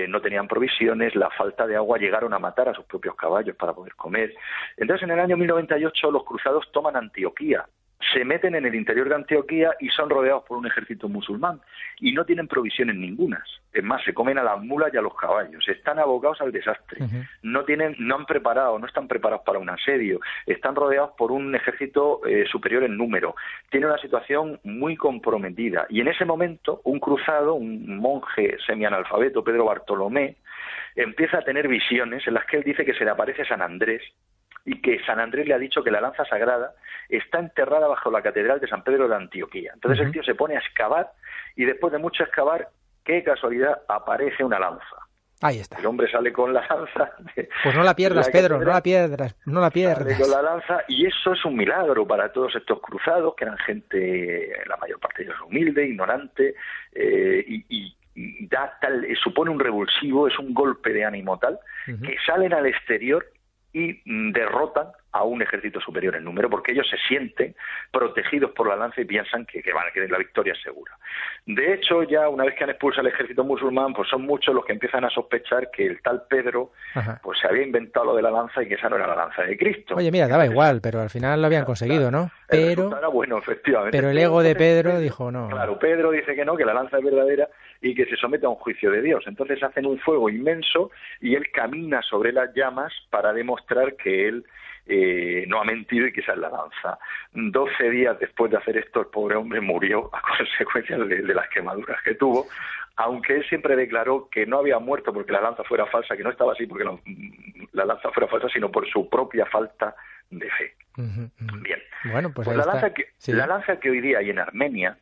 no tenían provisiones, la falta de agua, llegaron a matar a sus propios caballos para poder comer. Entonces, en el año 1098 los cruzados toman Antioquía, se meten en el interior de Antioquía y son rodeados por un ejército musulmán y no tienen provisiones ningunas. Es más, se comen a las mulas y a los caballos. Están abocados al desastre. No están preparados para un asedio. Están rodeados por un ejército superior en número. Tienen una situación muy comprometida. Y en ese momento, un cruzado, un monje semianalfabeto, Pedro Bartolomé, empieza a tener visiones en las que él dice que se le aparece San Andrés y que San Andrés le ha dicho que la lanza sagrada está enterrada bajo la catedral de San Pedro de Antioquía. Entonces el tío se pone a excavar y después de mucho excavar, qué casualidad, aparece una lanza. Ahí está. El hombre sale con la lanza. Pues no la pierdas, Pedro, no la pierdas. Sale con la lanza y eso es un milagro para todos estos cruzados, que eran gente, la mayor parte de ellos humilde, ignorante, y supone un revulsivo, es un golpe de ánimo tal, que salen al exterior y derrotan a un ejército superior en número, porque ellos se sienten protegidos por la lanza y piensan que la victoria es segura. De hecho, ya una vez que han expulsado al ejército musulmán, pues son muchos los que empiezan a sospechar que el tal Pedro pues se había inventado lo de la lanza y que esa no era la lanza de Cristo. Oye, mira, daba igual, pero al final lo habían conseguido, ¿no? Pero era bueno, efectivamente. Pero el ego de Pedro dijo no. Claro, Pedro dice que no, que la lanza es verdadera y que se somete a un juicio de Dios. Entonces hacen un fuego inmenso y él camina sobre las llamas para demostrar que él no ha mentido y que esa es la lanza. 12 días después de hacer esto, el pobre hombre murió a consecuencia de las quemaduras que tuvo, aunque él siempre declaró que no había muerto porque la lanza fuera falsa, que no estaba así porque la lanza fuera falsa, sino por su propia falta de fe. Bien. Bueno, pues la lanza que hoy día hay en Armenia,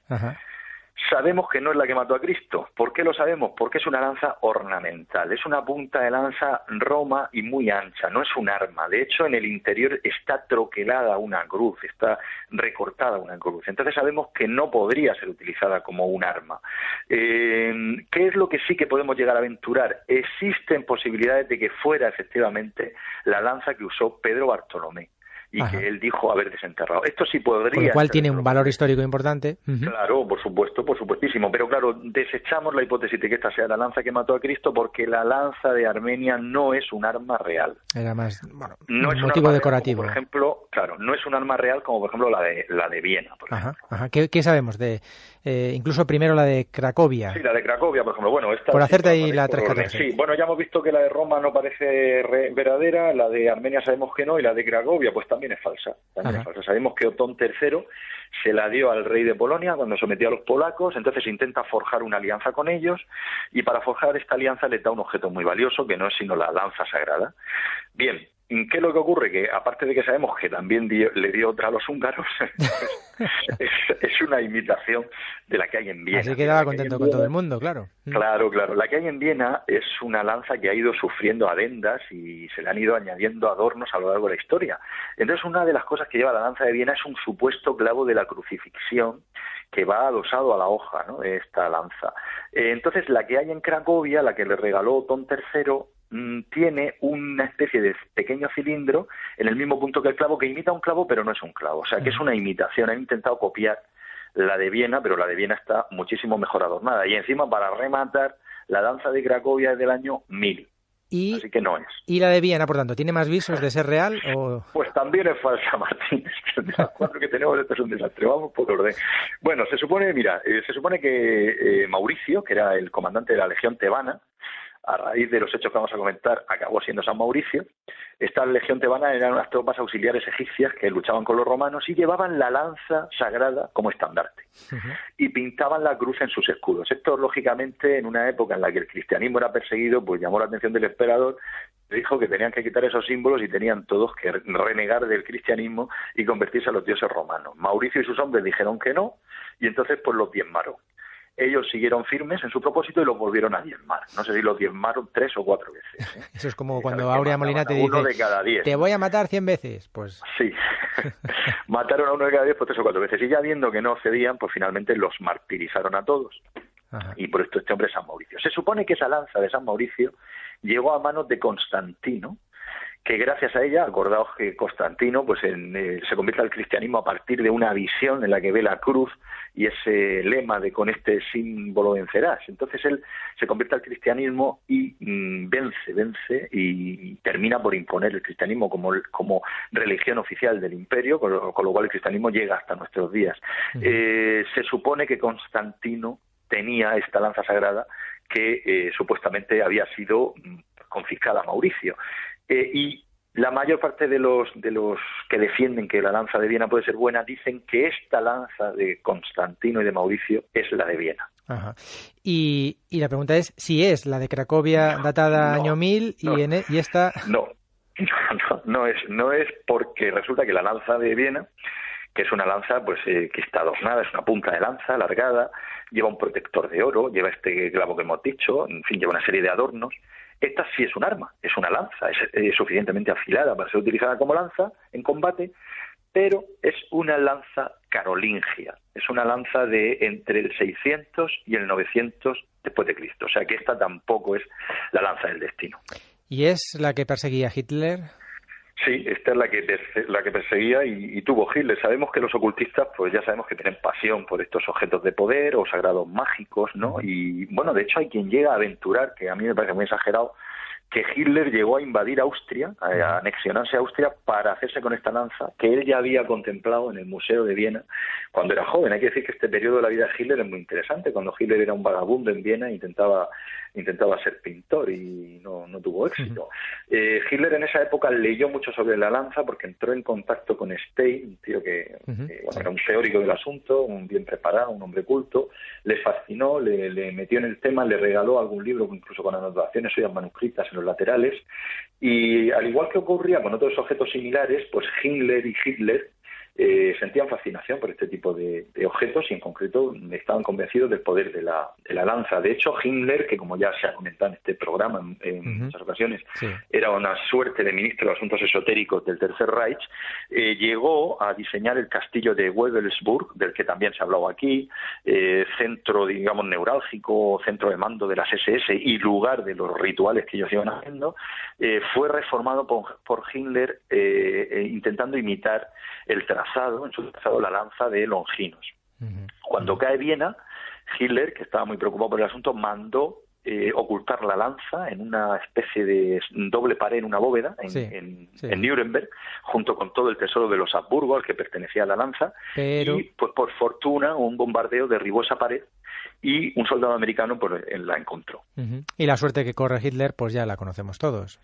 sabemos que no es la que mató a Cristo. ¿Por qué lo sabemos? Porque es una lanza ornamental, es una punta de lanza roma y muy ancha, no es un arma. De hecho, en el interior está troquelada una cruz, está recortada una cruz. Entonces sabemos que no podría ser utilizada como un arma. ¿Qué es lo que sí que podemos llegar a aventurar? Existen posibilidades de que fuera efectivamente la lanza que usó Pedro Bartolomé y que él dijo haber desenterrado. Esto sí podría... Con lo cual tiene un valor histórico importante. Claro, por supuestísimo. Pero claro, desechamos la hipótesis de que esta sea la lanza que mató a Cristo porque la lanza de Armenia no es un arma real. Era más, no un es motivo un decorativo. Real, como por ejemplo, claro, no es un arma real como por ejemplo la de Viena. Por ejemplo. ¿Qué sabemos de incluso primero la de Cracovia? Sí, la de Cracovia, por ejemplo. Bueno, esta por hacerte ahí la 314. Sí, bueno, ya hemos visto que la de Roma no parece verdadera, la de Armenia sabemos que no, y la de Cracovia pues también es falsa. Sabemos que Otón III se la dio al rey de Polonia cuando sometió a los polacos, entonces intenta forjar una alianza con ellos, y para forjar esta alianza le da un objeto muy valioso, que no es sino la lanza sagrada. Bien, ¿qué es lo que ocurre? Que aparte de que sabemos que también le dio otra a los húngaros, es una imitación de la que hay en Viena. Así quedaba contento con todo el mundo, claro. Claro. La que hay en Viena es una lanza que ha ido sufriendo adendas y se le han ido añadiendo adornos a lo largo de la historia. Entonces, una de las cosas que lleva la lanza de Viena es un supuesto clavo de la crucifixión que va adosado a la hoja, ¿no?, de esta lanza. Entonces, la que hay en Cracovia, la que le regaló Otón III, tiene una especie de pequeño cilindro en el mismo punto que el clavo, que imita un clavo, pero no es un clavo. O sea, que es una imitación. Han intentado copiar la de Viena, pero la de Viena está muchísimo mejor adornada. Y encima, para rematar, la danza de Cracovia es del año 1000. Así que no es. ¿Y la de Viena, por tanto, tiene más visos de ser real? Pues también es falsa, Martín. De las 4 que tenemos, esto es un desastre. Vamos por orden. Bueno, se supone que Mauricio, que era el comandante de la Legión Tebana, a raíz de los hechos que vamos a comentar, acabó siendo San Mauricio. Esta legión tebana eran unas tropas auxiliares egipcias que luchaban con los romanos y llevaban la lanza sagrada como estandarte. Y pintaban la cruz en sus escudos. Esto, lógicamente, en una época en la que el cristianismo era perseguido, pues llamó la atención del emperador, dijo que tenían que quitar esos símbolos y tenían todos que renegar del cristianismo y convertirse a los dioses romanos. Mauricio y sus hombres dijeron que no, y entonces pues los diezmaron. Ellos siguieron firmes en su propósito y los volvieron a diezmar. No sé si los diezmaron 3 o 4 veces. Eso es como cuando Aurea Molina te dice, de cada 10. Te voy a matar 100 veces. Pues sí, mataron a uno de cada 10 por 3 o 4 veces. Y ya viendo que no cedían, pues finalmente los martirizaron a todos. Y por esto este hombre es San Mauricio. Se supone que esa lanza de San Mauricio llegó a manos de Constantino, que gracias a ella, acordaos que Constantino pues se convierte al cristianismo a partir de una visión en la que ve la cruz y ese lema de con este símbolo vencerás. Entonces él se convierte al cristianismo y vence y termina por imponer el cristianismo como religión oficial del imperio, con lo cual el cristianismo llega hasta nuestros días. Se supone que Constantino tenía esta lanza sagrada que supuestamente había sido confiscada a Mauricio. Y la mayor parte de los que defienden que la lanza de Viena puede ser buena dicen que esta lanza de Constantino y de Mauricio es la de Viena. Ajá. Y la pregunta es si es la de Cracovia datada año 1000 y esta... No es porque resulta que la lanza de Viena, que es una lanza pues que está adornada, es una punta de lanza alargada, lleva un protector de oro, lleva este clavo que hemos dicho, en fin, lleva una serie de adornos. Esta sí es un arma, es una lanza, es suficientemente afilada para ser utilizada como lanza en combate, pero es una lanza carolingia, es una lanza de entre el 600 y el 900 después de Cristo, o sea que esta tampoco es la lanza del destino. ¿Y es la que perseguía Hitler? Sí, esta es la que perseguía y tuvo Hitler. Sabemos que los ocultistas, pues ya sabemos que tienen pasión por estos objetos de poder o sagrados mágicos, ¿no? Y bueno, de hecho hay quien llega a aventurar, que a mí me parece muy exagerado, que Hitler llegó a invadir Austria, a anexionarse a Austria para hacerse con esta lanza que él ya había contemplado en el Museo de Viena cuando era joven. Hay que decir que este periodo de la vida de Hitler es muy interesante. Cuando Hitler era un vagabundo en Viena intentaba ser pintor y no tuvo éxito. Hitler en esa época leyó mucho sobre la lanza porque entró en contacto con Stein, un tío que era un teórico del asunto, un bien preparado, un hombre culto, le fascinó, le metió en el tema, le regaló algún libro incluso con anotaciones suyas manuscritas en los laterales, y al igual que ocurría con otros objetos similares, pues Himmler y Hitler sentían fascinación por este tipo de objetos y en concreto estaban convencidos del poder de la lanza. De hecho, Himmler, que como ya se ha comentado en este programa en muchas ocasiones, era una suerte de ministro de Asuntos Esotéricos del Tercer Reich, llegó a diseñar el castillo de Wewelsburg, del que también se ha hablado aquí, centro, digamos, neurálgico, centro de mando de las SS y lugar de los rituales que ellos iban haciendo. Fue reformado por Himmler intentando imitar en su trazado la lanza de Longinos. Cuando cae Viena, Hitler, que estaba muy preocupado por el asunto, mandó ocultar la lanza en una especie de doble pared en una bóveda en Nuremberg, junto con todo el tesoro de los Habsburgo al que pertenecía la lanza, y pues por fortuna un bombardeo derribó esa pared y un soldado americano pues la encontró. Y la suerte que corre Hitler pues ya la conocemos todos.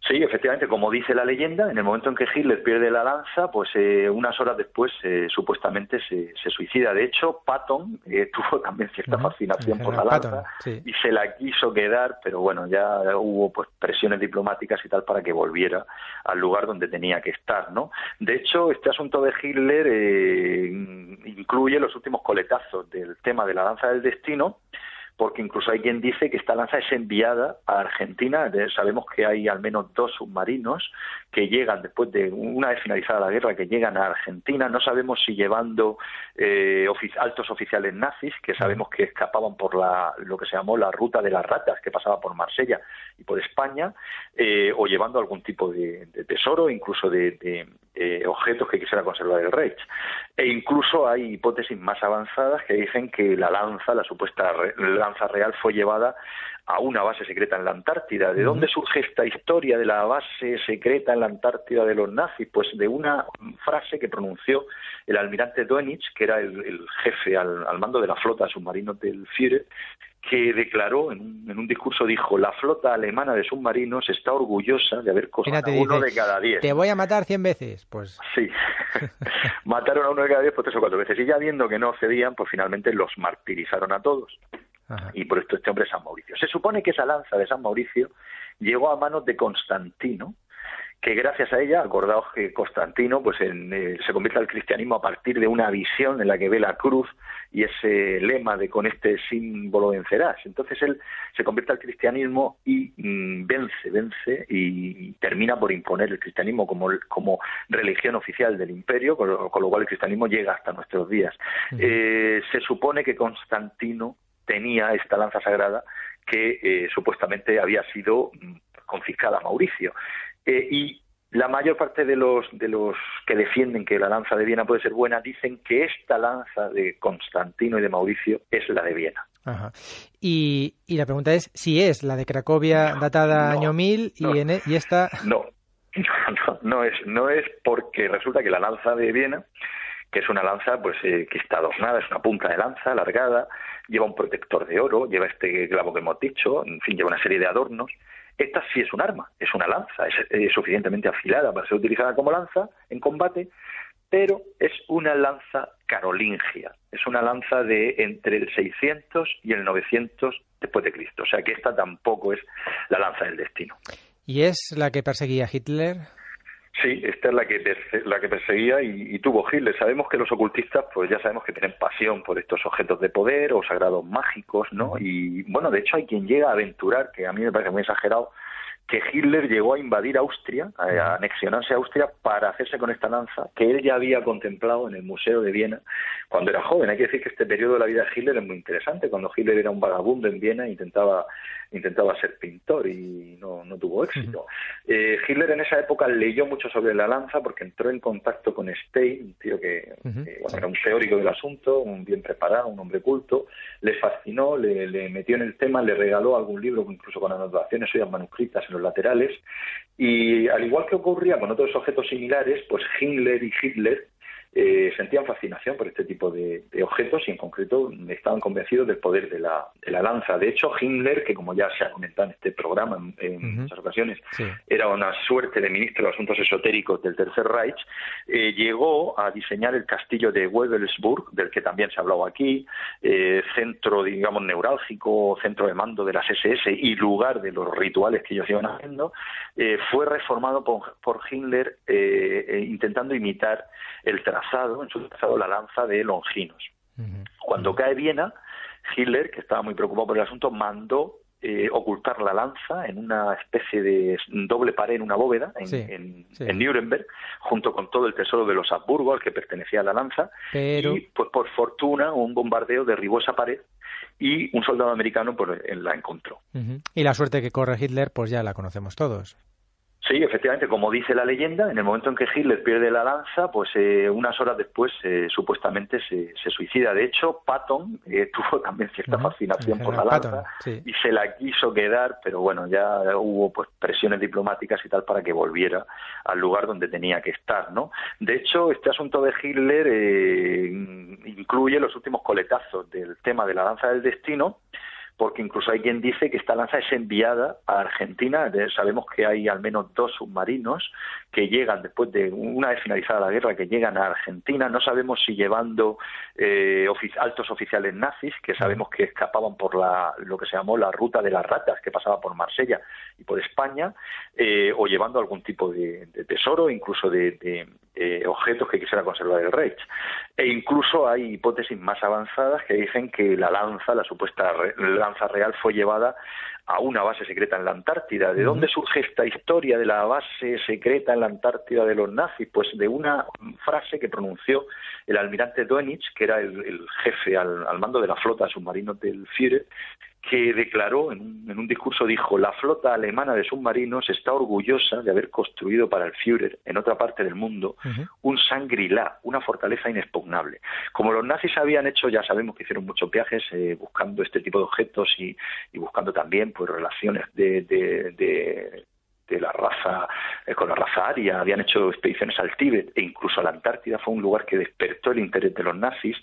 Sí, efectivamente, como dice la leyenda, en el momento en que Hitler pierde la lanza, pues unas horas después supuestamente se suicida. De hecho, Patton tuvo también cierta fascinación por la lanza y se la quiso quedar, pero bueno, ya hubo pues presiones diplomáticas y tal para que volviera al lugar donde tenía que estar, ¿no? De hecho, este asunto de Hitler incluye los últimos coletazos del tema de la lanza del destino, porque incluso hay quien dice que esta lanza es enviada a Argentina. Sabemos que hay al menos 2 submarinos que llegan después de una vez finalizada la guerra, que llegan a Argentina. No sabemos si llevando altos oficiales nazis, que sabemos que escapaban por lo que se llamó la ruta de las ratas, que pasaba por Marsella y por España, o llevando algún tipo de tesoro, incluso de objetos que quisiera conservar el Reich. E incluso hay hipótesis más avanzadas que dicen que la supuesta lanza real fue llevada a una base secreta en la Antártida. ¿De dónde surge esta historia de la base secreta en la Antártida de los nazis? Pues de una frase que pronunció el almirante Dönitz, que era el jefe al mando de la flota de submarinos del Führer, que declaró en un discurso, dijo: la flota alemana de submarinos está orgullosa de haber costado uno de cada 10. Te voy a matar 100 veces. Pues sí, mataron a uno de cada 10 por 3 o 4 veces, y ya viendo que no cedían, pues finalmente los martirizaron a todos. Y por esto este hombre es San Mauricio. Se supone que esa lanza de San Mauricio llegó a manos de Constantino, que gracias a ella, acordaos que Constantino pues se convierte al cristianismo a partir de una visión en la que ve la cruz y ese lema de con este símbolo vencerás. Entonces él se convierte al cristianismo y vence y termina por imponer el cristianismo como religión oficial del imperio, con lo cual el cristianismo llega hasta nuestros días. Se supone que Constantino tenía esta lanza sagrada que supuestamente había sido confiscada a Mauricio. Y la mayor parte de los que defienden que la lanza de Viena puede ser buena dicen que esta lanza de Constantino y de Mauricio es la de Viena. Ajá. Y la pregunta es si es la de Cracovia datada año 1000 y esta... No es porque resulta que la lanza de Viena, que es una lanza pues que está adornada, es una punta de lanza alargada, lleva un protector de oro, lleva este clavo que hemos dicho, en fin, lleva una serie de adornos. Esta sí es un arma, es una lanza, es suficientemente afilada para ser utilizada como lanza en combate, pero es una lanza carolingia, es una lanza de entre el 600 y el 900 después de Cristo, o sea que esta tampoco es la lanza del destino. ¿Y es la que perseguía Hitler? Sí, esta es la que perseguía y tuvo Hitler. Sabemos que los ocultistas, pues ya sabemos que tienen pasión por estos objetos de poder o sagrados mágicos, ¿no? Y bueno, de hecho hay quien llega a aventurar, que a mí me parece muy exagerado, que Hitler llegó a invadir Austria, a anexionarse a Austria para hacerse con esta lanza que él ya había contemplado en el Museo de Viena cuando era joven. Hay que decir que este periodo de la vida de Hitler es muy interesante. Cuando Hitler era un vagabundo en Viena intentaba ser pintor y no tuvo éxito. Hitler en esa época leyó mucho sobre la lanza porque entró en contacto con Stein, un tío que era un teórico del asunto, un bien preparado, un hombre culto, le fascinó, le metió en el tema, le regaló algún libro incluso con anotaciones suyas manuscritas en los laterales, y al igual que ocurría con otros objetos similares, pues Himmler y Hitler sentían fascinación por este tipo de objetos y en concreto estaban convencidos del poder de la lanza. De hecho, Himmler, que como ya se ha comentado en este programa en muchas ocasiones, era una suerte de ministro de Asuntos Esotéricos del Tercer Reich, llegó a diseñar el castillo de Wewelsburg, del que también se ha hablado aquí, centro, digamos, neurálgico, centro de mando de las SS y lugar de los rituales que ellos iban haciendo. Fue reformado por Himmler intentando imitar en su trazado la lanza de Longinos. Cuando cae Viena, Hitler, que estaba muy preocupado por el asunto, mandó ocultar la lanza en una especie de doble pared en una bóveda en Nuremberg, junto con todo el tesoro de los Habsburgo al que pertenecía la lanza, y pues por fortuna un bombardeo derribó esa pared y un soldado americano pues la encontró. Y la suerte que corre Hitler pues ya la conocemos todos. Sí, efectivamente, como dice la leyenda, en el momento en que Hitler pierde la lanza, pues unas horas después supuestamente se suicida. De hecho, Patton tuvo también cierta fascinación por la lanza y se la quiso quedar, pero bueno, ya hubo pues presiones diplomáticas y tal para que volviera al lugar donde tenía que estar, ¿no? De hecho, este asunto de Hitler incluye los últimos coletazos del tema de la lanza del destino, porque incluso hay quien dice que esta lanza es enviada a Argentina. Sabemos que hay al menos 2 submarinos que llegan después de una vez finalizada la guerra, que llegan a Argentina. No sabemos si llevando altos oficiales nazis, que sabemos que escapaban por lo que se llamó la ruta de las ratas, que pasaba por Marsella y por España, o llevando algún tipo de tesoro, incluso de objetos que quisiera conservar el Reich. E incluso hay hipótesis más avanzadas que dicen que la lanza, la supuesta lanza real, fue llevada a una base secreta en la Antártida. ¿De dónde surge esta historia de la base secreta en la Antártida de los nazis? Pues de una frase que pronunció el almirante Dönitz, que era el jefe al mando de la flota de submarinos del Führer, que declaró en un discurso, dijo: la flota alemana de submarinos está orgullosa de haber construido para el Führer en otra parte del mundo un Shangri-La, una fortaleza inexpugnable. Como los nazis habían hecho, ya sabemos que hicieron muchos viajes buscando este tipo de objetos y buscando también pues relaciones de la raza con la raza aria, habían hecho expediciones al Tíbet e incluso a la Antártida, fue un lugar que despertó el interés de los nazis,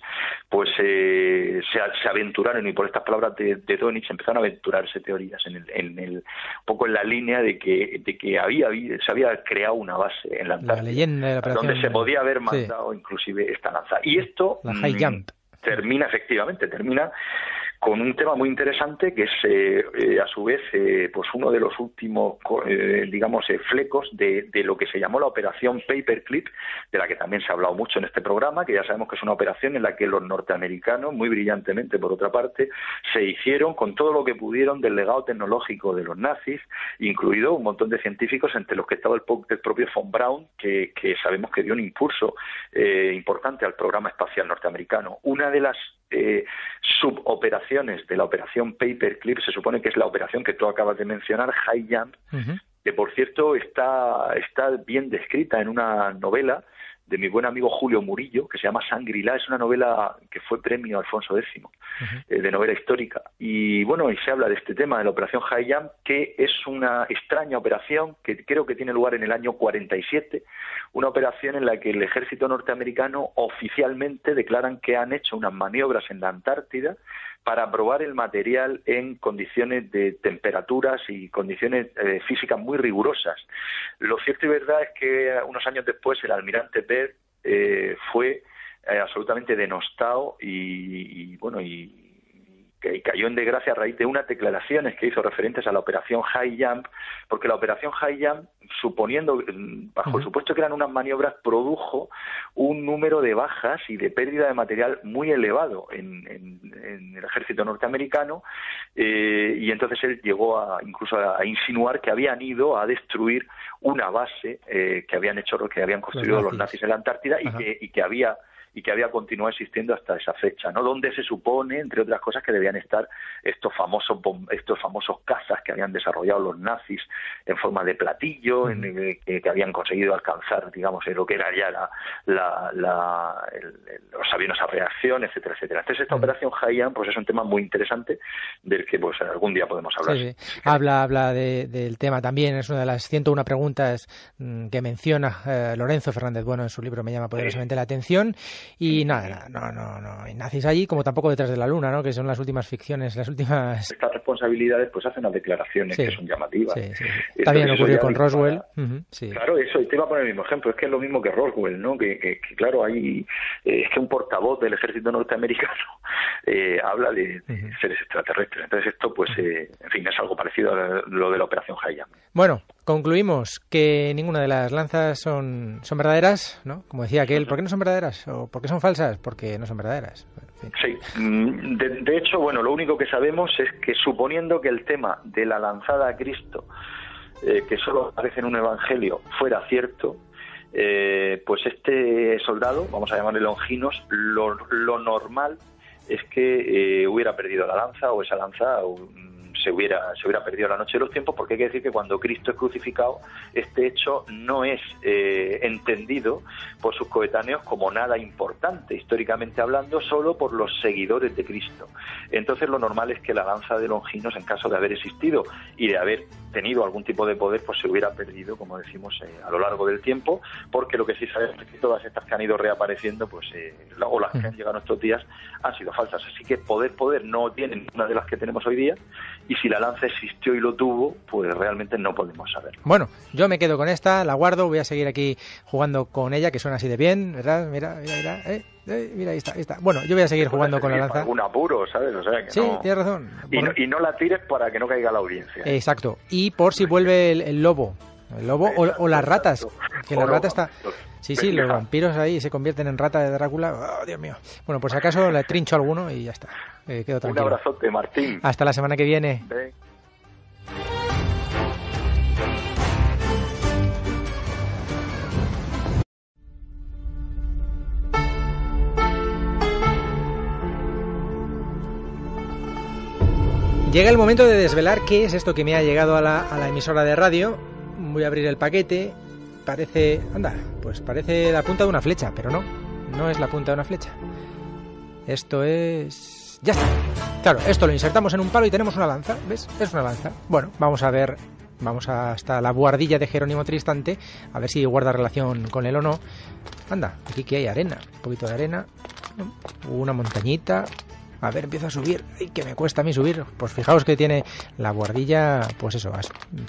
pues se aventuraron, y por estas palabras de Dönitz empezaron a aventurarse teorías un poco en la línea de que se había creado una base en la Antártida, la leyenda de la operación, donde se podía haber mandado inclusive esta lanza. Y esto termina con un tema muy interesante que es a su vez pues uno de los últimos flecos de lo que se llamó la operación Paperclip, de la que también se ha hablado mucho en este programa, que ya sabemos que es una operación en la que los norteamericanos, muy brillantemente por otra parte, se hicieron con todo lo que pudieron del legado tecnológico de los nazis, incluido un montón de científicos, entre los que estaba el propio von Braun, que sabemos que dio un impulso importante al programa espacial norteamericano. Una de las suboperaciones de la operación Paperclip se supone que es la operación que tú acabas de mencionar, High Jump, que por cierto está bien descrita en una novela de mi buen amigo Julio Murillo, que se llama Shangri-La. Es una novela que fue premio Alfonso X, de novela histórica. Y bueno, y se habla de este tema, de la Operación High Jump, que es una extraña operación que creo que tiene lugar en el año 47, una operación en la que el ejército norteamericano oficialmente declaran que han hecho unas maniobras en la Antártida para probar el material en condiciones de temperaturas y condiciones físicas muy rigurosas. Lo cierto y verdad es que unos años después el almirante Byrd fue absolutamente denostado y cayó en desgracia a raíz de unas declaraciones que hizo referentes a la Operación High Jump, porque la Operación High Jump, suponiendo, bajo el supuesto que eran unas maniobras, produjo un número de bajas y de pérdida de material muy elevado en el ejército norteamericano, y entonces él llegó incluso a insinuar que habían ido a destruir una base que habían construido los nazis en la Antártida y que había continuado existiendo hasta esa fecha, ¿no? Donde se supone, entre otras cosas, que debían estar estos famosos cazas que habían desarrollado los nazis en forma de platillo, que habían conseguido alcanzar, digamos, lo que era ya los aviones a reacción, etcétera, etcétera. Entonces esta operación High Jump, pues es un tema muy interesante del que pues algún día podemos hablar. Sí. Habla del tema también, es una de las 101 preguntas que menciona Lorenzo Fernández Bueno en su libro Me llama poderosamente la atención. Y nada, no hay nazis allí, como tampoco detrás de la luna, ¿no? Que son las últimas ficciones, las últimas... Estas responsabilidades pues hacen unas declaraciones que son llamativas. Sí. También ocurrió con Roswell. Claro, eso, y te iba a poner el mismo ejemplo, es que es lo mismo que Roswell, ¿no? Que claro, hay es que un portavoz del ejército norteamericano habla de seres extraterrestres. Entonces esto, pues, en fin, es algo parecido a lo de la Operación High Jump. Bueno, concluimos que ninguna de las lanzas son verdaderas, ¿no? Como decía aquel, ¿por qué no son verdaderas? ¿O por qué son falsas? Porque no son verdaderas. En fin. Sí, de hecho, bueno, lo único que sabemos es que suponiendo que el tema de la lanzada a Cristo, que solo aparece en un evangelio, fuera cierto, pues este soldado, vamos a llamarle Longinos, lo normal es que hubiera perdido la lanza, o esa lanza se hubiera perdido la noche de los tiempos, porque hay que decir que cuando Cristo es crucificado, este hecho no es entendido por sus coetáneos como nada importante, históricamente hablando, solo por los seguidores de Cristo. Entonces lo normal es que la lanza de Longinos, en caso de haber existido y de haber tenido algún tipo de poder, pues se hubiera perdido, como decimos, a lo largo del tiempo, porque lo que sí sabemos es que todas estas que han ido reapareciendo, pues o las que han llegado a nuestros días, han sido falsas. Así que poder no tienen ninguna de las que tenemos hoy día, y si la lanza existió y lo tuvo, pues realmente no podemos saber. Bueno, yo me quedo con esta, la guardo, voy a seguir aquí jugando con ella, que suena así de bien, ¿verdad? Mira, ahí está. Bueno, yo voy a seguir jugando con la lanza. Algún apuro, ¿sabes? O sea, que sí, no... tienes razón. Y no la tires para que no caiga la audiencia. Exacto. Y por si vuelve el lobo. El lobo o las ratas. Que la rata está... Sí, los vampiros ahí se convierten en rata de Drácula. Oh, Dios mío. Bueno, pues acaso le trincho alguno y ya está. Quedo tranquilo. Un abrazote, Martín. Hasta la semana que viene. Llega el momento de desvelar qué es esto que me ha llegado a la emisora de radio. Voy a abrir el paquete. Parece la punta de una flecha, pero no es la punta de una flecha. Esto es... ¡Ya está! Claro, esto lo insertamos en un palo y tenemos una lanza, ¿ves? Es una lanza. Bueno, vamos hasta la buhardilla de Jerónimo Tristante, a ver si guarda relación con él o no. Anda, aquí que hay arena, un poquito de arena, una montañita... A ver, empiezo a subir. ¡Ay, que me cuesta a mí subir! Pues fijaos que tiene la buhardilla, pues eso,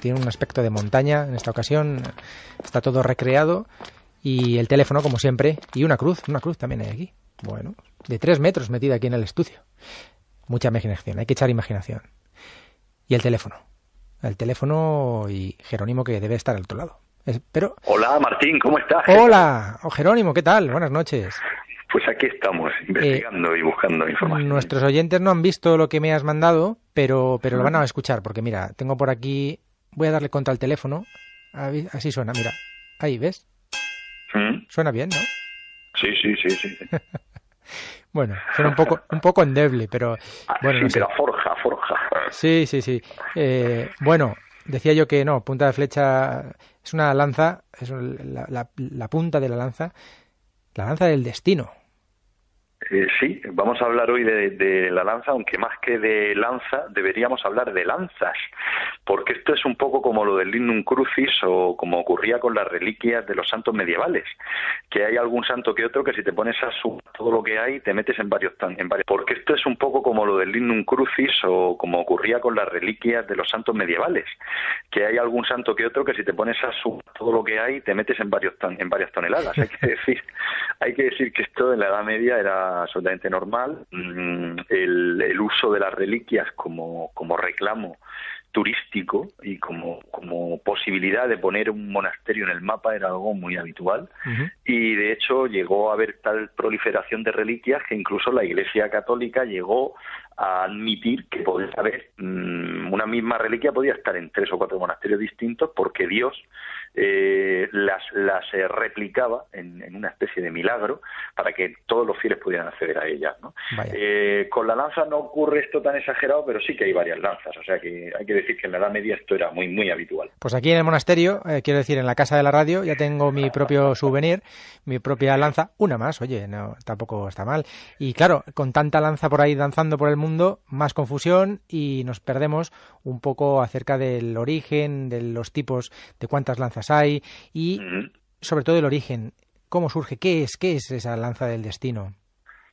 tiene un aspecto de montaña. En esta ocasión está todo recreado. Y el teléfono, como siempre. Y una cruz también hay aquí. Bueno, de 3 metros metida aquí en el estudio. Mucha imaginación, hay que echar imaginación. Y el teléfono y Jerónimo, que debe estar al otro lado. Pero... Hola, Martín, ¿cómo estás? Hola, Jerónimo, ¿qué tal? Buenas noches. Pues aquí estamos, investigando y buscando información. Nuestros oyentes no han visto lo que me has mandado, pero lo van a escuchar, porque mira, tengo por aquí... Voy a darle contra el teléfono, así suena, mira. Ahí, ¿ves? Suena bien, ¿no? Sí. Bueno, suena un poco endeble, pero... Bueno, sí, no sé. pero forja. Sí. Bueno, Decía yo que no, punta de flecha es una lanza, es la punta de la lanza del destino. Sí, vamos a hablar hoy de la lanza, aunque más que de lanza deberíamos hablar de lanzas, porque esto es un poco como lo del Lignum Crucis o como ocurría con las reliquias de los santos medievales, que hay algún santo que otro que si te pones a sumar todo lo que hay te metes en varios. Porque esto es un poco como lo del Lignum Crucis o como ocurría con las reliquias de los santos medievales, que hay algún santo que otro que si te pones a sumar todo lo que hay te metes en varias toneladas. Hay que decir que esto en la Edad Media era absolutamente normal. El uso de las reliquias como reclamo turístico y como posibilidad de poner un monasterio en el mapa era algo muy habitual. Y de hecho llegó a haber tal proliferación de reliquias que incluso la Iglesia Católica llegó a admitir que podía haber una misma reliquia podía estar en 3 o 4 monasterios distintos porque Dios las replicaba en una especie de milagro para que todos los fieles pudieran acceder a ellas, ¿no? Con la lanza no ocurre esto tan exagerado, pero sí que hay varias lanzas, o sea que hay que decir que en la Edad Media esto era muy muy habitual. Pues aquí en el monasterio, quiero decir en la casa de la radio, ya tengo mi propio souvenir, mi propia lanza, una más, oye, no, tampoco está mal. Y claro, con tanta lanza por ahí danzando por el mundo, más confusión y nos perdemos un poco acerca del origen, de los tipos, de cuántas lanzas hay y sobre todo el origen. ¿Cómo surge? ¿Qué es esa lanza del destino?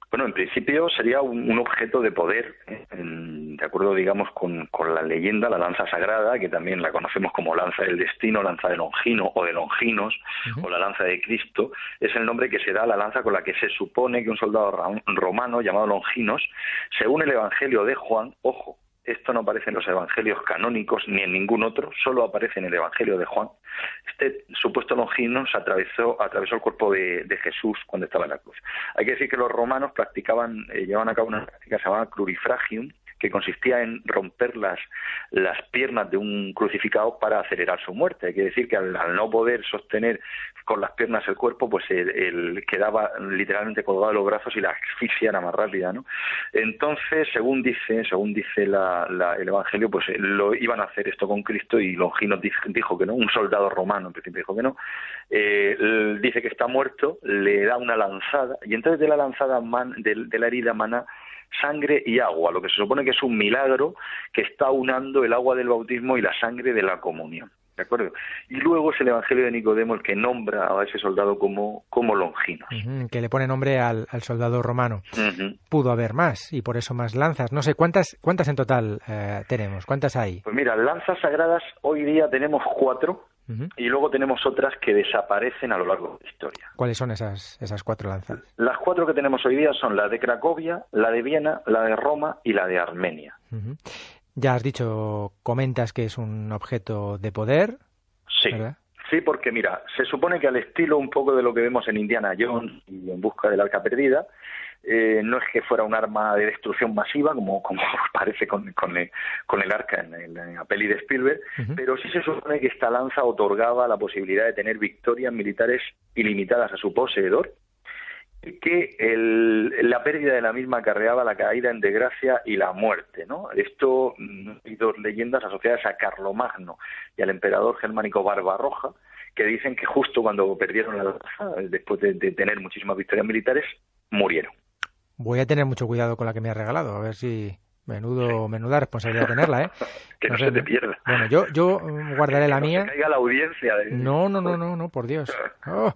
Bueno, en principio sería un objeto de poder, de acuerdo, digamos, con la leyenda, la lanza sagrada, que también la conocemos como lanza del destino, lanza de Longino o de Longinos, o la lanza de Cristo, es el nombre que se da a la lanza con la que se supone que un soldado romano llamado Longinos, según el Evangelio de Juan, ojo, esto no aparece en los evangelios canónicos ni en ningún otro, solo aparece en el Evangelio de Juan. Este supuesto Longinos atravesó el cuerpo de Jesús cuando estaba en la cruz. Hay que decir que los romanos llevaban a cabo una práctica que se llamaba crurifragium, que consistía en romper las piernas de un crucificado para acelerar su muerte. Hay que decir que al no poder sostener con las piernas el cuerpo, pues él quedaba literalmente colgado de los brazos y la asfixia era más rápida, ¿no? Entonces, según dice el Evangelio, pues lo iban a hacer esto con Cristo y Longinos dijo que no, un soldado romano en principio dijo que no. Dice que está muerto, le da una lanzada y entonces de la lanzada de la herida mana sangre y agua, lo que se supone que es un milagro que está unando el agua del bautismo y la sangre de la comunión, ¿de acuerdo? Y luego es el Evangelio de Nicodemo el que nombra a ese soldado como Longinos. Que le pone nombre al soldado romano. Pudo haber más y por eso más lanzas. No sé, ¿cuántas en total tenemos? ¿Cuántas hay? Pues mira, lanzas sagradas hoy día tenemos 4. Y luego tenemos otras que desaparecen a lo largo de la historia. ¿Cuáles son esas 4 lanzas? Las 4 que tenemos hoy día son la de Cracovia, la de Viena, la de Roma y la de Armenia. Ya has dicho, comentas que es un objeto de poder. Sí, ¿verdad? Sí, porque mira, se supone que al estilo un poco de lo que vemos en Indiana Jones y En busca del arca perdida, no es que fuera un arma de destrucción masiva, como parece con el arca en la peli de Spielberg, pero sí se supone que esta lanza otorgaba la posibilidad de tener victorias militares ilimitadas a su poseedor, y que la pérdida de la misma acarreaba la caída en desgracia y la muerte, ¿no? Esto, hay 2 leyendas asociadas a Carlomagno y al emperador germánico Barbarroja, que dicen que justo cuando perdieron la lanza, después de tener muchísimas victorias militares, murieron. Voy a tener mucho cuidado con la que me has regalado, a ver si... Menuda responsabilidad tenerla, ¿eh? Que no se te pierda. Bueno, yo guardaré la mía. Que no se caiga la audiencia. No, por Dios. Oh.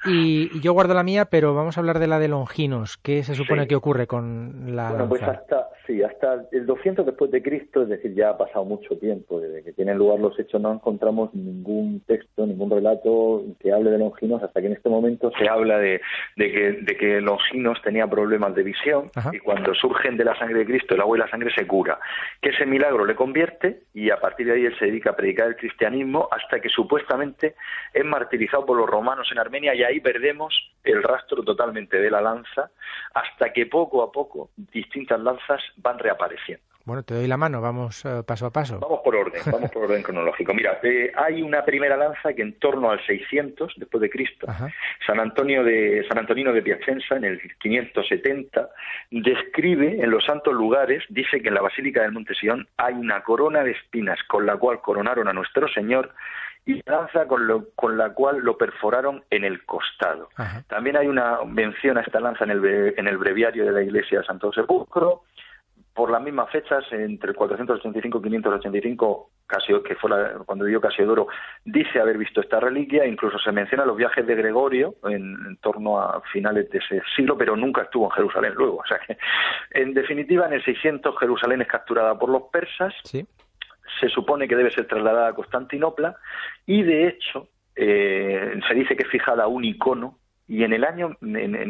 Y yo guardo la mía, pero vamos a hablar de la de Longinos. ¿Qué se supone que ocurre con la lanza? Pues hasta el 200 después de Cristo, es decir, ya ha pasado mucho tiempo desde que tienen lugar los hechos, no encontramos ningún texto, ningún relato que hable de Longinos, hasta que en este momento se habla de que Longinos tenía problemas de visión. Ajá. Y cuando surgen de la sangre de Cristo el agua y la sangre se cura, que ese milagro le convierte y a partir de ahí él se dedica a predicar el cristianismo hasta que supuestamente es martirizado por los romanos en Armenia y ahí perdemos el rastro totalmente de la lanza hasta que poco a poco distintas lanzas van reapareciendo. Bueno, te doy la mano, vamos paso a paso. Vamos por orden cronológico. Mira, hay una primera lanza que en torno al 600 después de Cristo, San Antonino de Piacenza, en el 570, describe en los santos lugares, dice que en la Basílica del Monte Sion hay una corona de espinas con la cual coronaron a nuestro Señor y lanza con la cual lo perforaron en el costado. También hay una mención a esta lanza en el breviario de la Iglesia de Santo Sepulcro. Por las mismas fechas, entre el 485 y 585, que fue cuando vivió Casiodoro, dice haber visto esta reliquia. Incluso se menciona los viajes de Gregorio en torno a finales de ese siglo, pero nunca estuvo en Jerusalén luego. O sea que, en definitiva, en el 600 Jerusalén es capturada por los persas. Sí. Se supone que debe ser trasladada a Constantinopla y, de hecho, se dice que es fijada un icono y en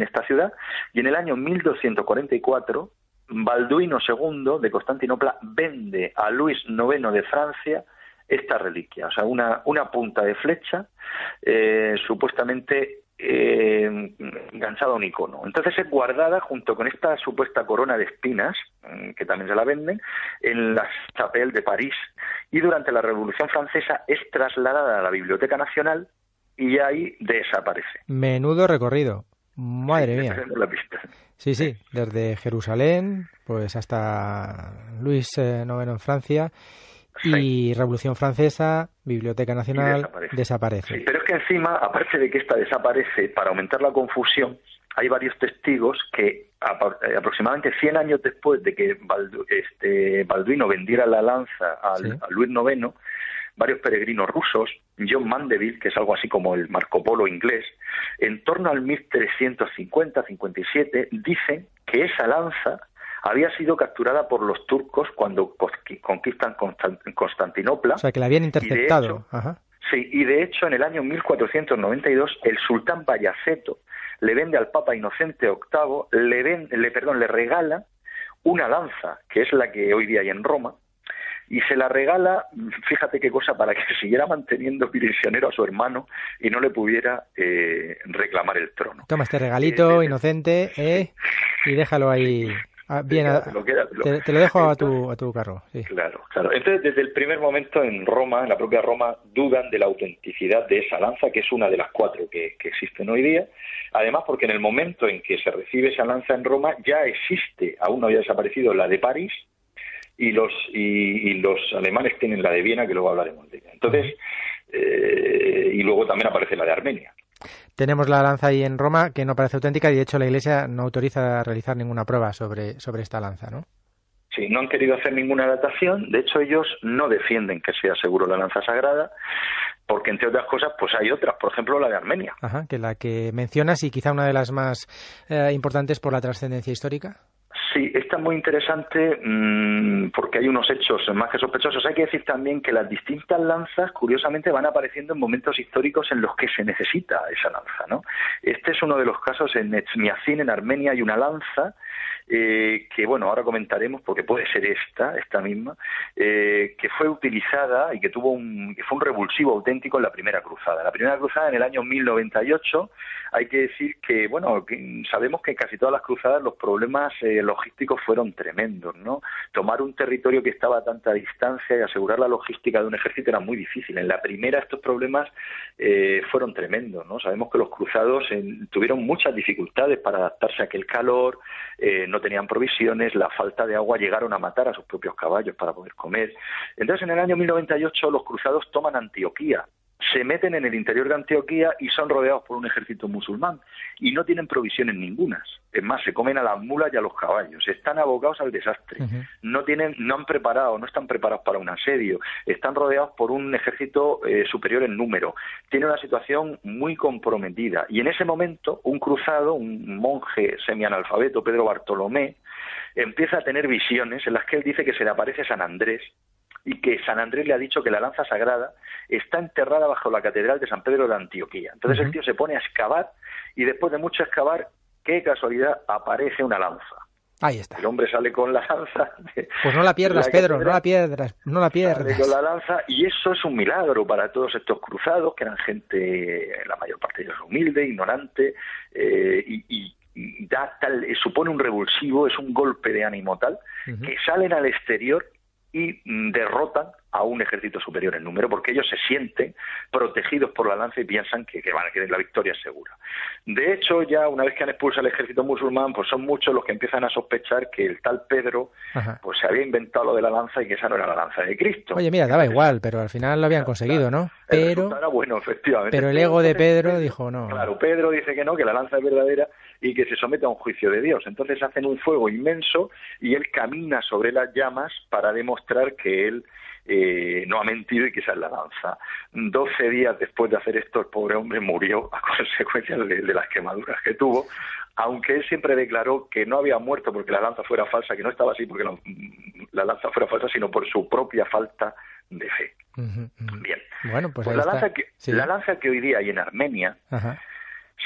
esta ciudad, y en el año 1244 Balduino II de Constantinopla vende a Luis IX de Francia esta reliquia, o sea, una punta de flecha supuestamente enganchada a un icono. Entonces es guardada junto con esta supuesta corona de espinas, que también se la venden, en la Chapelle de París, y durante la Revolución Francesa es trasladada a la Biblioteca Nacional y ahí desaparece. Menudo recorrido. Madre mía. La pista. Sí, desde Jerusalén pues hasta Luis IX en Francia y Revolución Francesa, Biblioteca Nacional, desaparece. Sí, pero es que encima, aparte de que esta desaparece, para aumentar la confusión, hay varios testigos que aproximadamente 100 años después de que Balduino vendiera la lanza a Luis IX, varios peregrinos rusos, John Mandeville, que es algo así como el Marco Polo inglés, en torno al 1350-57, dicen que esa lanza había sido capturada por los turcos cuando conquistan Constantinopla. O sea, que la habían interceptado. Y de hecho en el año 1492 el sultán Bayaceto le vende al Papa Inocente VIII, le regala una lanza, que es la que hoy día hay en Roma, y se la regala, fíjate qué cosa, para que siguiera manteniendo prisionero a su hermano y no le pudiera reclamar el trono. Toma este regalito, Inocente, y déjalo ahí. Bien, te lo dejo a tu carro. Sí. Claro. Entonces, desde el primer momento en Roma, en la propia Roma, dudan de la autenticidad de esa lanza, que es una de las 4 que existen hoy día. Además, porque en el momento en que se recibe esa lanza en Roma, ya existe, aún no había desaparecido, la de París, y los alemanes tienen la de Viena, que luego hablaremos de ella. Entonces, y luego también aparece la de Armenia. Tenemos la lanza ahí en Roma, que no parece auténtica, y de hecho la Iglesia no autoriza a realizar ninguna prueba sobre esta lanza, ¿no? Sí, no han querido hacer ninguna datación. De hecho, ellos no defienden que sea seguro la lanza sagrada, porque entre otras cosas, pues hay otras, por ejemplo la de Armenia. Que la que mencionas, y quizá una de las más importantes por la trascendencia histórica. Sí, esta es muy interesante porque hay unos hechos más que sospechosos. Hay que decir también que las distintas lanzas, curiosamente, van apareciendo en momentos históricos en los que se necesita esa lanza, ¿no? Este es uno de los casos. En Etchmiadzin, en Armenia, hay una lanza que, bueno, ahora comentaremos porque puede ser esta misma, que fue utilizada y que fue un revulsivo auténtico en la Primera Cruzada. La Primera Cruzada en el año 1098, hay que decir que, bueno, sabemos que en casi todas las cruzadas los problemas logísticos fueron tremendos, ¿no? Tomar un territorio que estaba a tanta distancia y asegurar la logística de un ejército era muy difícil. En la primera estos problemas fueron tremendos, ¿no? Sabemos que los cruzados tuvieron muchas dificultades para adaptarse a aquel calor, no tenían provisiones, la falta de agua, llegaron a matar a sus propios caballos para poder comer. Entonces, en el año 1098 los cruzados toman Antioquía, se meten en el interior de Antioquía y son rodeados por un ejército musulmán y no tienen provisiones ningunas. Es más, se comen a las mulas y a los caballos. Están abocados al desastre. No están preparados para un asedio. Están rodeados por un ejército superior en número. Tienen una situación muy comprometida. Y en ese momento, un cruzado, un monje semianalfabeto, Pedro Bartolomé, empieza a tener visiones en las que él dice que se le aparece San Andrés, y que San Andrés le ha dicho que la lanza sagrada está enterrada bajo la catedral de San Pedro de Antioquía. Entonces el tío se pone a excavar y después de mucho excavar, qué casualidad, aparece una lanza. Ahí está. El hombre sale con la lanza. Pues no la pierdas, Pedro, no la pierdas. Sale con la lanza, y eso es un milagro para todos estos cruzados, que eran gente, la mayor parte de ellos humilde, ignorante, y supone un revulsivo, es un golpe de ánimo tal, que salen al exterior y derrotan a un ejército superior en número, porque ellos se sienten protegidos por la lanza y piensan que la victoria es segura. De hecho, ya una vez que han expulsado al ejército musulmán, pues son muchos los que empiezan a sospechar que el tal Pedro pues se había inventado lo de la lanza y que esa no era la lanza de Cristo. Oye, mira, daba igual, pero al final lo habían conseguido, ¿no? Pero era bueno, efectivamente. Pero el ego de Pedro dijo no. Claro, Pedro dice que no, que la lanza es verdadera y que se somete a un juicio de Dios. Entonces hacen un fuego inmenso y él camina sobre las llamas para demostrar que él no ha mentido y que esa es la lanza. 12 días después de hacer esto, el pobre hombre murió a consecuencia de las quemaduras que tuvo, aunque él siempre declaró que no había muerto porque la lanza fuera falsa, que no estaba así porque la lanza fuera falsa, sino por su propia falta de fe. Bien. Bueno, pues la lanza que hoy día hay en Armenia,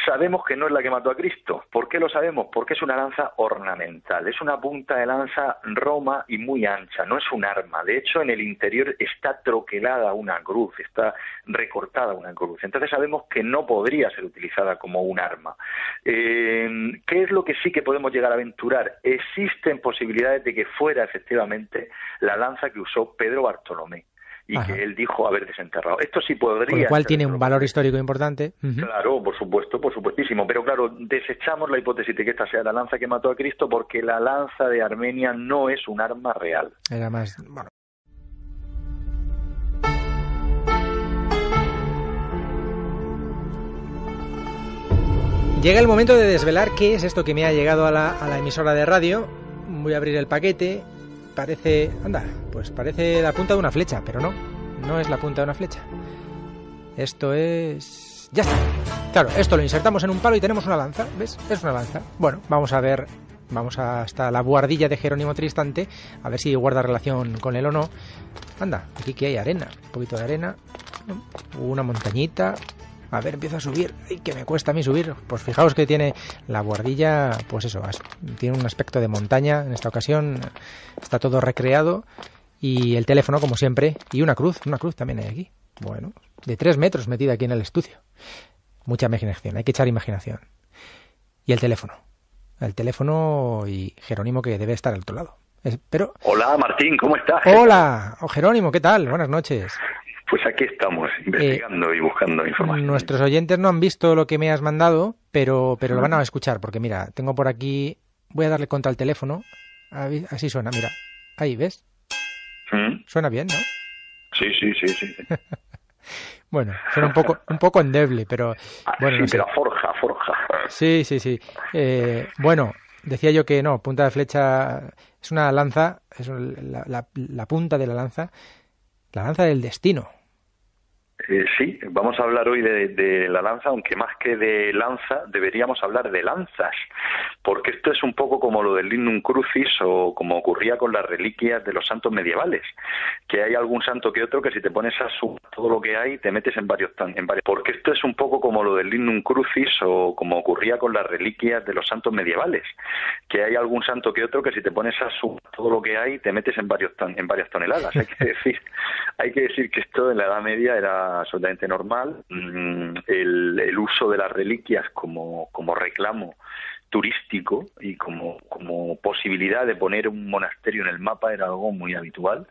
sabemos que no es la que mató a Cristo. ¿Por qué lo sabemos? Porque es una lanza ornamental, es una punta de lanza roma y muy ancha, no es un arma. De hecho, en el interior está troquelada una cruz, está recortada una cruz. Entonces sabemos que no podría ser utilizada como un arma. ¿Qué es lo que sí que podemos llegar a aventurar? Existen posibilidades de que fuera efectivamente la lanza que usó Pedro Bartolomé y que él dijo haber desenterrado. Esto sí podría... Con lo cual tiene un valor histórico importante. Claro, por supuestísimo. Pero claro, desechamos la hipótesis de que esta sea la lanza que mató a Cristo porque la lanza de Armenia no es un arma real. Era más... Bueno. Llega el momento de desvelar qué es esto que me ha llegado a la emisora de radio. Voy a abrir el paquete. Parece la punta de una flecha, pero no es la punta de una flecha. Esto es... ¡Ya está! Claro, esto lo insertamos en un palo y tenemos una lanza, ¿ves? Es una lanza. Bueno, vamos a ver, vamos hasta la buhardilla de Jerónimo Tristante, a ver si guarda relación con él o no. Anda, aquí que hay arena, un poquito de arena, una montañita... A ver, empiezo a subir. ¡Ay, que me cuesta a mí subir! Pues fijaos que tiene la buhardilla, pues eso, tiene un aspecto de montaña. En esta ocasión está todo recreado. Y el teléfono, como siempre. Y una cruz también hay aquí. Bueno, de 3 metros metida aquí en el estudio. Mucha imaginación, hay que echar imaginación. Y el teléfono. El teléfono y Jerónimo, que debe estar al otro lado. Pero... Hola, Martín, ¿cómo estás? Hola, Jerónimo, ¿qué tal? Buenas noches. Pues aquí estamos, investigando y buscando información. Nuestros oyentes no han visto lo que me has mandado, pero lo van a escuchar, porque mira, tengo por aquí... Voy a darle contra el teléfono, así suena, mira. Ahí, ¿ves? Suena bien, ¿no? Sí. Bueno, suena un poco endeble, pero... Bueno, sí, no sé. pero forja. Sí. Bueno, decía yo que no, punta de flecha es una lanza, es la punta de la lanza del destino. Sí, vamos a hablar hoy de la lanza, aunque más que de lanza deberíamos hablar de lanzas, porque esto es un poco como lo del Lignum Crucis o como ocurría con las reliquias de los santos medievales, que hay algún santo que otro que si te pones a sumar todo lo que hay te metes en varios. Porque esto es un poco como lo del Lignum Crucis o como ocurría con las reliquias de los santos medievales, que hay algún santo que otro que si te pones a sumar todo lo que hay te metes en varias toneladas. Hay que decir que esto en la Edad Media era absolutamente normal. El uso de las reliquias como reclamo turístico y como posibilidad de poner un monasterio en el mapa era algo muy habitual.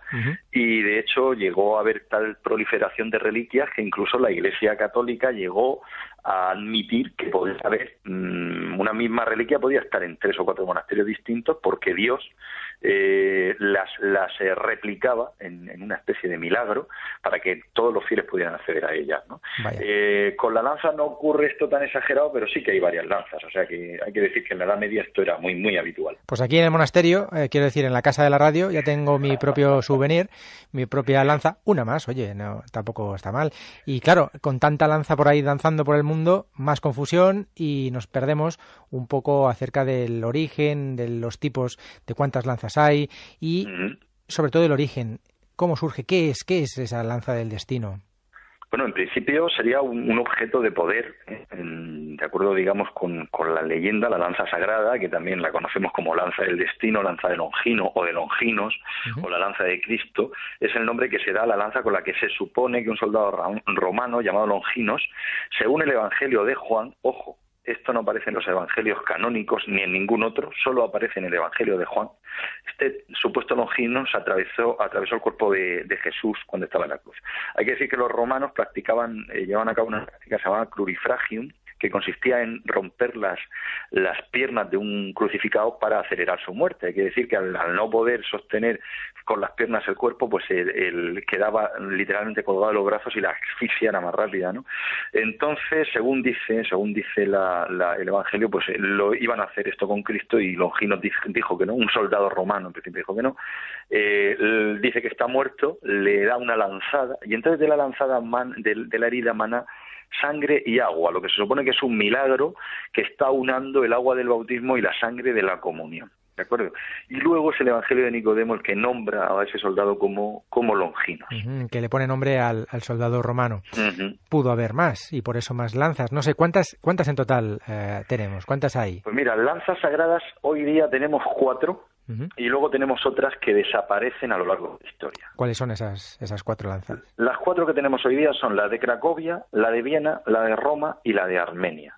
Y de hecho llegó a haber tal proliferación de reliquias que incluso la Iglesia Católica llegó a admitir que podía haber una misma reliquia podía estar en 3 o 4 monasterios distintos porque Dios las replicaba en una especie de milagro para que todos los fieles pudieran acceder a ellas, ¿no? Con la lanza no ocurre esto tan exagerado, pero sí que hay varias lanzas, o sea que hay que decir que en la Edad Media esto era muy, muy habitual. Pues aquí en el monasterio, quiero decir, en la casa de la radio, ya tengo mi propio souvenir, mi propia lanza, una más, oye, no, tampoco está mal. Y claro, con tanta lanza por ahí danzando por el mundo, más confusión y nos perdemos un poco acerca del origen, de los tipos, de cuántas lanzas hay y sobre todo el origen. ¿Cómo surge? ¿Qué es esa lanza del destino? Bueno, en principio sería un objeto de poder, de acuerdo, digamos, con la leyenda, la lanza sagrada, que también la conocemos como lanza del destino, lanza de Longino o de Longinos, o la lanza de Cristo, es el nombre que se da a la lanza con la que se supone que un soldado romano llamado Longinos, según el Evangelio de Juan, ojo, esto no aparece en los evangelios canónicos ni en ningún otro, solo aparece en el Evangelio de Juan. Este supuesto Longinos atravesó el cuerpo de Jesús cuando estaba en la cruz. Hay que decir que los romanos llevaban a cabo una práctica que se llamaba crurifragium, que consistía en romper las piernas de un crucificado para acelerar su muerte. Hay que decir que al no poder sostener con las piernas el cuerpo, pues él quedaba literalmente colgado de los brazos y la asfixia era más rápida, ¿no? Entonces, según dice el Evangelio, pues lo iban a hacer esto con Cristo y Longinos dijo que no, un soldado romano en principio dijo que no. Dice que está muerto, le da una lanzada y entonces de la lanzada de la herida mana sangre y agua, lo que se supone que es un milagro que está unando el agua del bautismo y la sangre de la comunión, ¿de acuerdo? Y luego es el Evangelio de Nicodemo el que nombra a ese soldado como Longinos. Que le pone nombre al soldado romano. Pudo haber más y por eso más lanzas. No sé, ¿cuántas en total tenemos? ¿Cuántas hay? Pues mira, lanzas sagradas hoy día tenemos 4. Y luego tenemos otras que desaparecen a lo largo de la historia. ¿Cuáles son esas 4 lanzas? Las 4 que tenemos hoy día son la de Cracovia, la de Viena, la de Roma y la de Armenia.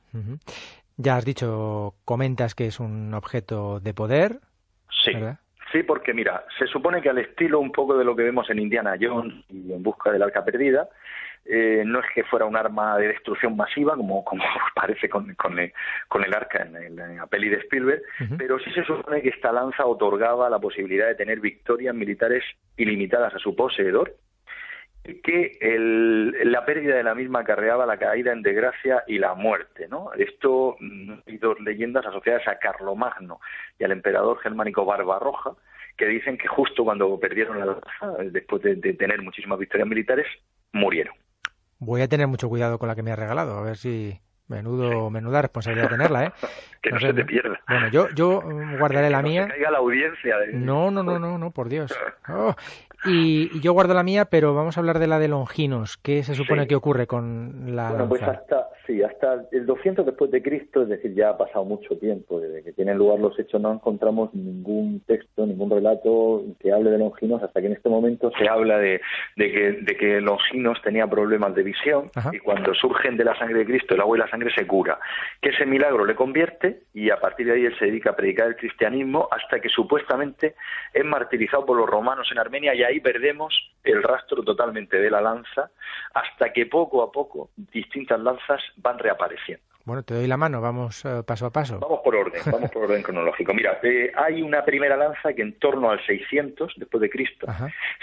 Ya has dicho, comentas que es un objeto de poder. Sí, ¿verdad? Sí, porque mira, se supone que al estilo un poco de lo que vemos en Indiana Jones y En busca del arca perdida, no es que fuera un arma de destrucción masiva, como parece con el arca en la peli de Spielberg, pero sí se supone que esta lanza otorgaba la posibilidad de tener victorias militares ilimitadas a su poseedor, y que la pérdida de la misma acarreaba la caída en desgracia y la muerte, ¿no? Esto, hay 2 leyendas asociadas a Carlomagno y al emperador germánico Barbarroja, que dicen que justo cuando perdieron la lanza, después de tener muchísimas victorias militares, murieron. Voy a tener mucho cuidado con la que me has regalado, a ver si... Menuda responsabilidad tenerla, ¿eh? Que no se te pierda. Bueno, yo guardaré la mía. Que caiga la audiencia. No, por Dios. Oh. Y yo guardo la mía, pero vamos a hablar de la de Longinos. ¿Qué se supone que ocurre con la lanza? Pues hasta el 200 después de Cristo, es decir, ya ha pasado mucho tiempo desde que tienen lugar los hechos, no encontramos ningún texto, ningún relato que hable de Longinos, hasta que en este momento se habla de que Longinos tenía problemas de visión. Ajá. Y cuando surgen de la sangre de Cristo, el agua y la sangre se cura, que ese milagro le convierte y a partir de ahí él se dedica a predicar el cristianismo hasta que supuestamente es martirizado por los romanos en Armenia y ahí perdemos el rastro totalmente de la lanza hasta que poco a poco distintas lanzas van reapareciendo. Bueno, te doy la mano, vamos paso a paso. Vamos por orden cronológico. Mira, hay una primera lanza que en torno al 600 después de Cristo,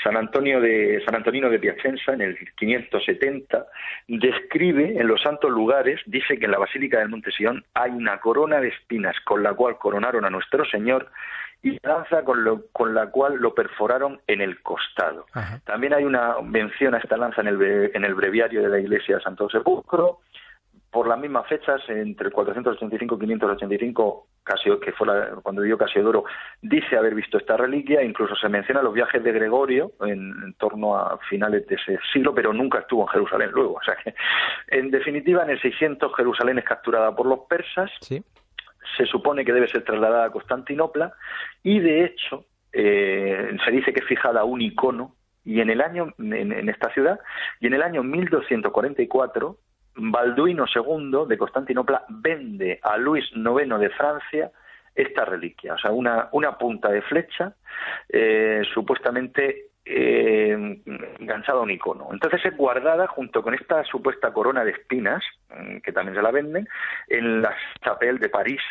San Antonino de Piacenza, en el 570, describe en los santos lugares, dice que en la Basílica del Monte Sion hay una corona de espinas con la cual coronaron a nuestro Señor y lanza con la cual lo perforaron en el costado. También hay una mención a esta lanza en el breviario de la Iglesia de Santo Sepulcro. Por las mismas fechas, entre el 485 y 585, que fue cuando vivió Casiodoro, dice haber visto esta reliquia. Incluso se menciona los viajes de Gregorio en torno a finales de ese siglo, pero nunca estuvo en Jerusalén luego. O sea que, en definitiva, en el 600 Jerusalén es capturada por los persas. Sí. Se supone que debe ser trasladada a Constantinopla y, de hecho, se dice que es fijada un icono y en esta ciudad, y en el año 1244 Balduino II de Constantinopla vende a Luis IX de Francia esta reliquia, o sea, una punta de flecha supuestamente enganchada a un icono. Entonces es guardada junto con esta supuesta corona de espinas, que también se la venden, en la Chapelle de París,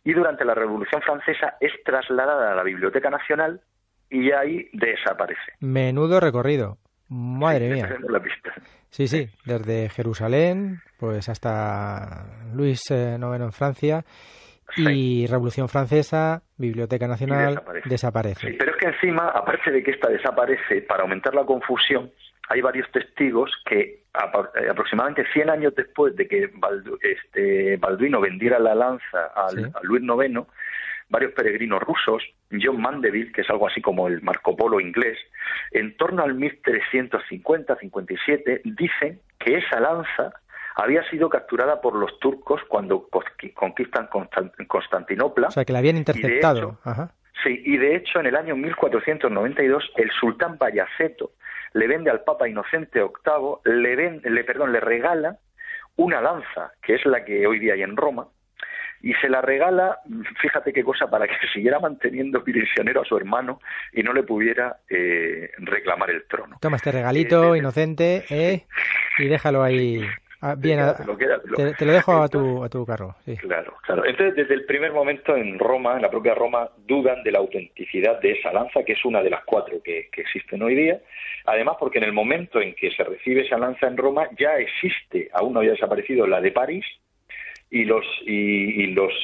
y durante la Revolución Francesa es trasladada a la Biblioteca Nacional y ahí desaparece. Menudo recorrido. Madre mía. La pista. Sí, desde Jerusalén pues hasta Luis IX en Francia y Revolución Francesa, Biblioteca Nacional, desaparece. Sí, pero es que encima, aparte de que esta desaparece, para aumentar la confusión, hay varios testigos que aproximadamente 100 años después de que Balduino vendiera la lanza a Luis IX, varios peregrinos rusos, John Mandeville, que es algo así como el Marco Polo inglés, en torno al 1350-57, dicen que esa lanza había sido capturada por los turcos cuando conquistan Constantinopla. O sea, que la habían interceptado. Y de hecho, en el año 1492, el sultán Bayaceto le vende al Papa Inocente VIII, le regala una lanza, que es la que hoy día hay en Roma, y se la regala, fíjate qué cosa, para que siguiera manteniendo prisionero a su hermano y no le pudiera reclamar el trono. Toma este regalito inocente, y déjalo ahí. Bien, te lo dejo a tu carro. Sí. Claro. Entonces, desde el primer momento en Roma, en la propia Roma, dudan de la autenticidad de esa lanza, que es una de las 4 que existen hoy día. Además, porque en el momento en que se recibe esa lanza en Roma, ya existe, aún no había desaparecido, la de París, y los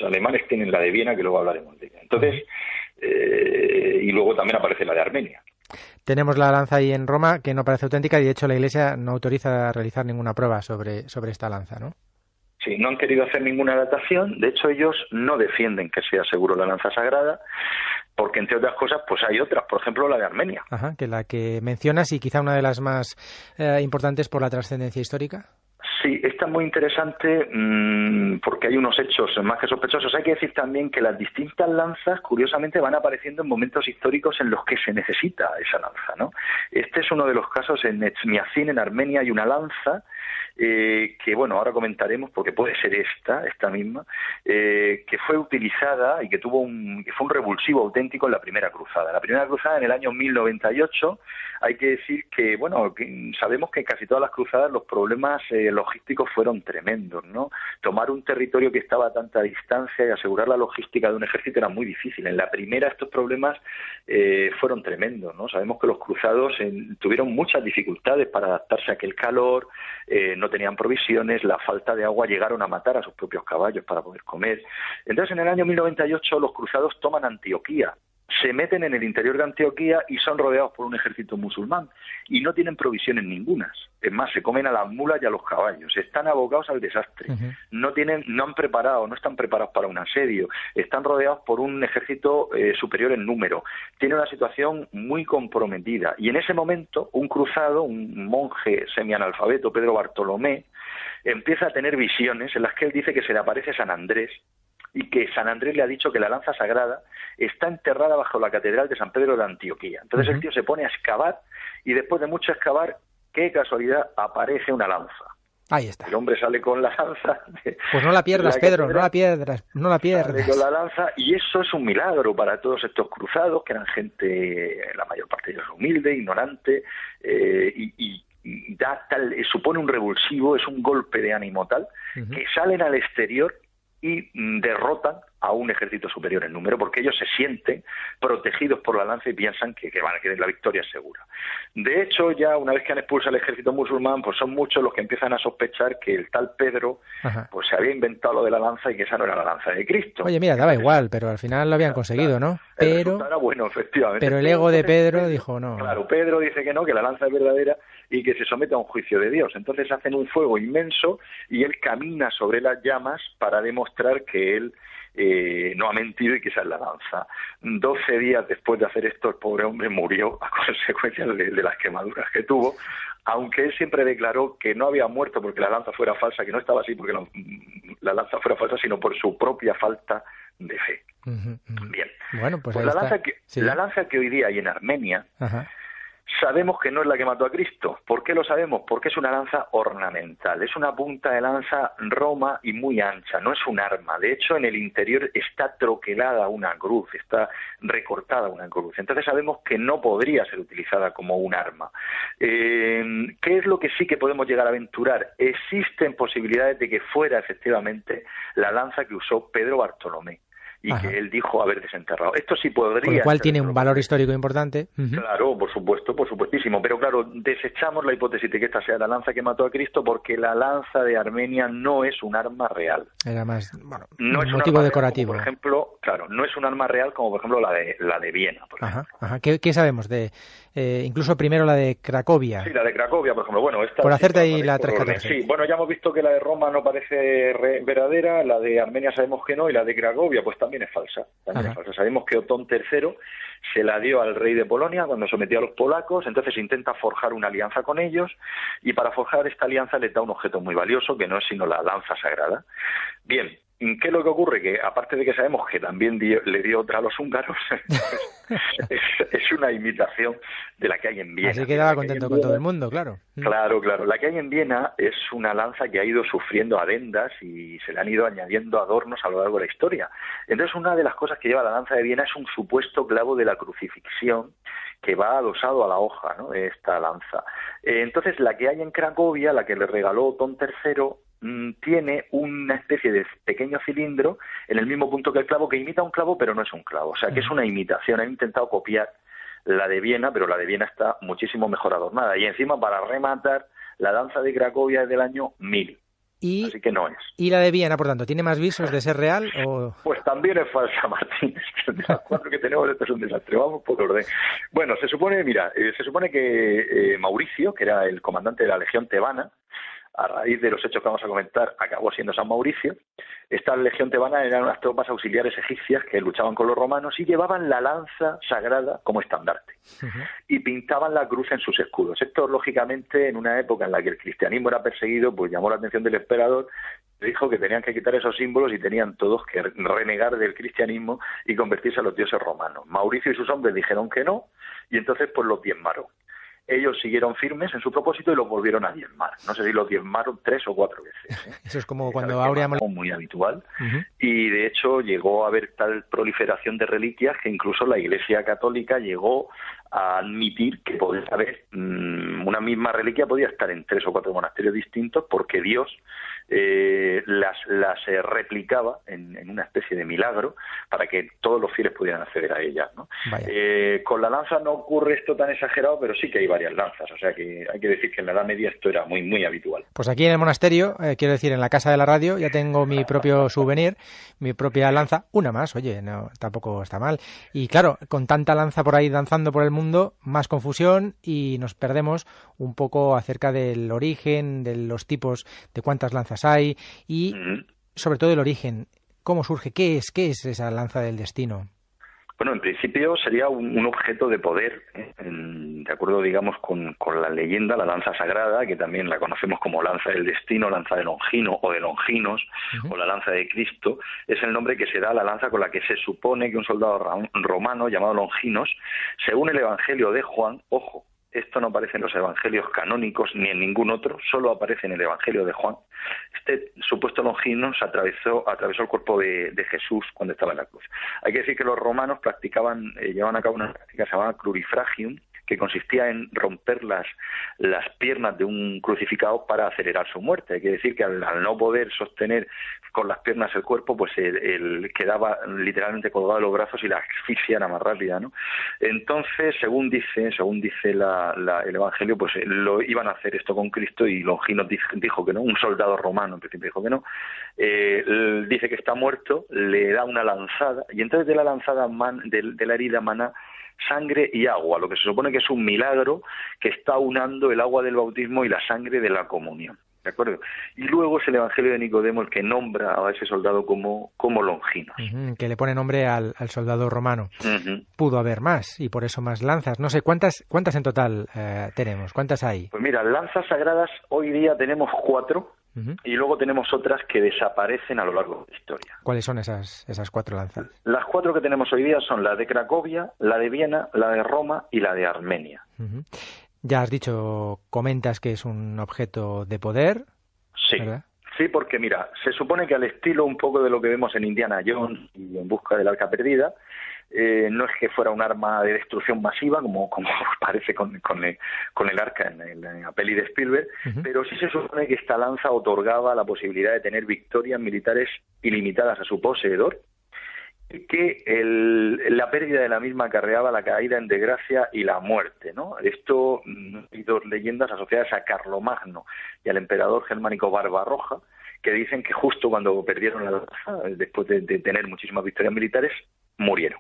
alemanes tienen la de Viena, que luego hablaremos de ella. Entonces, y luego también aparece la de Armenia. Tenemos la lanza ahí en Roma, que no parece auténtica, y de hecho la Iglesia no autoriza a realizar ninguna prueba sobre esta lanza, ¿no? Sí, no han querido hacer ninguna datación. De hecho, ellos no defienden que sea seguro la lanza sagrada, porque entre otras cosas, pues hay otras, por ejemplo la de Armenia. Ajá, que la que mencionas, y quizá una de las más importantes por la trascendencia histórica. Sí, esta es muy interesante porque hay unos hechos más que sospechosos. Hay que decir también que las distintas lanzas, curiosamente, van apareciendo en momentos históricos en los que se necesita esa lanza, ¿no? Este es uno de los casos. En Etchmiadzin, en Armenia, hay una lanza que, bueno, ahora comentaremos porque puede ser esta misma, que fue utilizada y que fue un revulsivo auténtico en la Primera Cruzada. La Primera Cruzada en el año 1098, hay que decir que, bueno, sabemos que en casi todas las cruzadas los problemas logísticos fueron tremendos, ¿no? Tomar un territorio que estaba a tanta distancia y asegurar la logística de un ejército era muy difícil. En la primera estos problemas fueron tremendos, ¿no? Sabemos que los cruzados tuvieron muchas dificultades para adaptarse a aquel calor, no tenían provisiones, la falta de agua, llegaron a matar a sus propios caballos para poder comer. Entonces, en el año 1098 los cruzados toman Antioquía, se meten en el interior de Antioquía y son rodeados por un ejército musulmán y no tienen provisiones ningunas. Es más, se comen a las mulas y a los caballos. Están abocados al desastre. No están preparados para un asedio. Están rodeados por un ejército superior en número. Tiene una situación muy comprometida. Y en ese momento, un cruzado, un monje semianalfabeto, Pedro Bartolomé, empieza a tener visiones en las que él dice que se le aparece San Andrés, y que San Andrés le ha dicho que la lanza sagrada está enterrada bajo la catedral de San Pedro de Antioquía. Entonces el tío se pone a excavar y después de mucho excavar, qué casualidad, aparece una lanza. Ahí está. El hombre sale con la lanza. Pues no la pierdas, Pedro, no la pierdas. Sale con la lanza, y eso es un milagro para todos estos cruzados, que eran gente, la mayor parte de ellos humilde, ignorante, y supone un revulsivo, es un golpe de ánimo tal, que salen al exterior y derrotan a un ejército superior en número, porque ellos se sienten protegidos por la lanza y piensan que la victoria es segura. De hecho, ya una vez que han expulsado al ejército musulmán, pues son muchos los que empiezan a sospechar que el tal Pedro pues se había inventado lo de la lanza y que esa no era la lanza de Cristo. Oye, mira, daba igual, pero al final lo habían conseguido, ¿no? Pero era bueno, efectivamente. Pero el ego de Pedro dijo no. Claro, Pedro dice que no, que la lanza es verdadera y que se somete a un juicio de Dios. Entonces hacen un fuego inmenso y él camina sobre las llamas para demostrar que él no ha mentido y que esa es la lanza. 12 días después de hacer esto, el pobre hombre murió a consecuencia de las quemaduras que tuvo, aunque él siempre declaró que no había muerto porque la lanza fuera falsa, que no estaba así porque la lanza fuera falsa, sino por su propia falta de fe. Bien. Bueno, pues la lanza que hoy día hay en Armenia, sabemos que no es la que mató a Cristo. ¿Por qué lo sabemos? Porque es una lanza ornamental, es una punta de lanza roma y muy ancha, no es un arma. De hecho, en el interior está troquelada una cruz, está recortada una cruz. Entonces sabemos que no podría ser utilizada como un arma. ¿Qué es lo que sí que podemos llegar a aventurar? Existen posibilidades de que fuera efectivamente la lanza que usó Pedro Bartolomé y que él dijo haber desenterrado. Esto sí podría... Con lo cual tiene un valor histórico importante. Claro, por supuestísimo. Pero claro, desechamos la hipótesis de que esta sea la lanza que mató a Cristo porque la lanza de Armenia no es un arma real. Era más, no un es motivo un decorativo. Real, por ejemplo, claro, no es un arma real como por ejemplo la de Viena. Por ejemplo. ¿Qué sabemos de incluso primero la de Cracovia? Sí, la de Cracovia, por ejemplo. Bueno, esta por hacerte ahí la 314. Sí, bueno, ya hemos visto que la de Roma no parece verdadera, la de Armenia sabemos que no, y la de Cracovia pues también es falsa. Sabemos que Otón III se la dio al rey de Polonia cuando sometió a los polacos, entonces intenta forjar una alianza con ellos, y para forjar esta alianza les da un objeto muy valioso que no es sino la lanza sagrada. Bien, ¿qué es lo que ocurre? Que aparte de que sabemos que también le dio otra a los húngaros, es una imitación de la que hay en Viena. Así quedaba contento con todo el mundo, claro. Claro. La que hay en Viena es una lanza que ha ido sufriendo adendas y se le han ido añadiendo adornos a lo largo de la historia. Entonces, una de las cosas que lleva la lanza de Viena es un supuesto clavo de la crucifixión que va adosado a la hoja, ¿no?, de esta lanza. Entonces, la que hay en Cracovia, la que le regaló Otón III, tiene una especie de pequeño cilindro en el mismo punto que el clavo, que imita un clavo, pero no es un clavo. O sea, que es una imitación. Han intentado copiar la de Viena, pero la de Viena está muchísimo mejor adornada. Y encima, para rematar, la lanza de Cracovia es del año 1000. Así que no es. ¿Y la de Viena, por tanto, tiene más visos de ser real o...? Pues también es falsa, Martín. De las 4 que tenemos, esto es un desastre. Vamos por orden. Bueno, se supone que Mauricio, que era el comandante de la Legión Tebana, a raíz de los hechos que vamos a comentar, acabó siendo San Mauricio. Esta legión tebana eran unas tropas auxiliares egipcias que luchaban con los romanos y llevaban la lanza sagrada como estandarte. Y pintaban la cruz en sus escudos. Esto, lógicamente, en una época en la que el cristianismo era perseguido, pues llamó la atención del emperador, dijo que tenían que quitar esos símbolos y tenían todos que renegar del cristianismo y convertirse a los dioses romanos. Mauricio y sus hombres dijeron que no, y entonces pues los diezmaron. Ellos siguieron firmes en su propósito y los volvieron a diezmar. No sé si los diezmaron 3 o 4 veces. Eso es como cuando Aurea... Muy habitual. Y de hecho llegó a haber tal proliferación de reliquias que incluso la Iglesia Católica llegó a admitir que podía haber una misma reliquia, podía estar en 3 o 4 monasterios distintos, porque Dios las replicaba en una especie de milagro para que todos los fieles pudieran acceder a ellas, ¿no? Con la lanza no ocurre esto tan exagerado, pero sí que hay varias lanzas, o sea que hay que decir que en la Edad Media esto era muy, muy habitual. Pues aquí en el monasterio, quiero decir, en la casa de la radio, ya tengo mi propio souvenir, mi propia lanza, una más, oye, no, tampoco está mal. Y claro, con tanta lanza por ahí danzando por el mundo, más confusión y nos perdemos un poco acerca del origen, de los tipos, de cuántas lanzas hay y sobre todo el origen. ¿Cómo surge? ¿Qué es esa lanza del destino? Bueno, en principio sería un objeto de poder, de acuerdo, digamos, con la leyenda, la lanza sagrada, que también la conocemos como lanza del destino, lanza de Longino o de Longinos, o la lanza de Cristo. Es el nombre que se da a la lanza con la que se supone que un soldado romano llamado Longinos, según el Evangelio de Juan, ojo, esto no aparece en los evangelios canónicos ni en ningún otro, solo aparece en el Evangelio de Juan. Este supuesto Longinos atravesó el cuerpo de Jesús cuando estaba en la cruz. Hay que decir que los romanos llevaban a cabo una práctica que se llamaba crurifragium, que consistía en romper las piernas de un crucificado para acelerar su muerte. Hay que decir que al no poder sostener con las piernas el cuerpo, pues él quedaba literalmente colgado de los brazos y la asfixia era más rápida, ¿no? Entonces, según dice el Evangelio, pues lo iban a hacer esto con Cristo y Longinos dijo que no, un soldado romano en principio dijo que no. Dice que está muerto, le da una lanzada y entonces de la lanzada de la herida mana sangre y agua, lo que se supone que es un milagro que está unando el agua del bautismo y la sangre de la comunión, ¿de acuerdo? Y luego es el Evangelio de Nicodemo el que nombra a ese soldado como Longinos. Que le pone nombre al soldado romano. Pudo haber más y por eso más lanzas. No sé, ¿cuántas en total tenemos? ¿Cuántas hay? Pues mira, lanzas sagradas hoy día tenemos 4. Y luego tenemos otras que desaparecen a lo largo de la historia. ¿Cuáles son esas 4 lanzas? Las 4 que tenemos hoy día son la de Cracovia, la de Viena, la de Roma y la de Armenia. Ya has dicho, comentas que es un objeto de poder. Sí, ¿verdad? Sí, porque mira, se supone que al estilo un poco de lo que vemos en Indiana Jones y En busca del arca perdida, no es que fuera un arma de destrucción masiva, como parece con el arca en la peli de Spielberg, pero sí se supone que esta lanza otorgaba la posibilidad de tener victorias militares ilimitadas a su poseedor, y que la pérdida de la misma acarreaba la caída en desgracia y la muerte, ¿no? Esto, hay 2 leyendas asociadas a Carlomagno y al emperador germánico Barbarroja, que dicen que justo cuando perdieron la lanza, después de tener muchísimas victorias militares, murieron.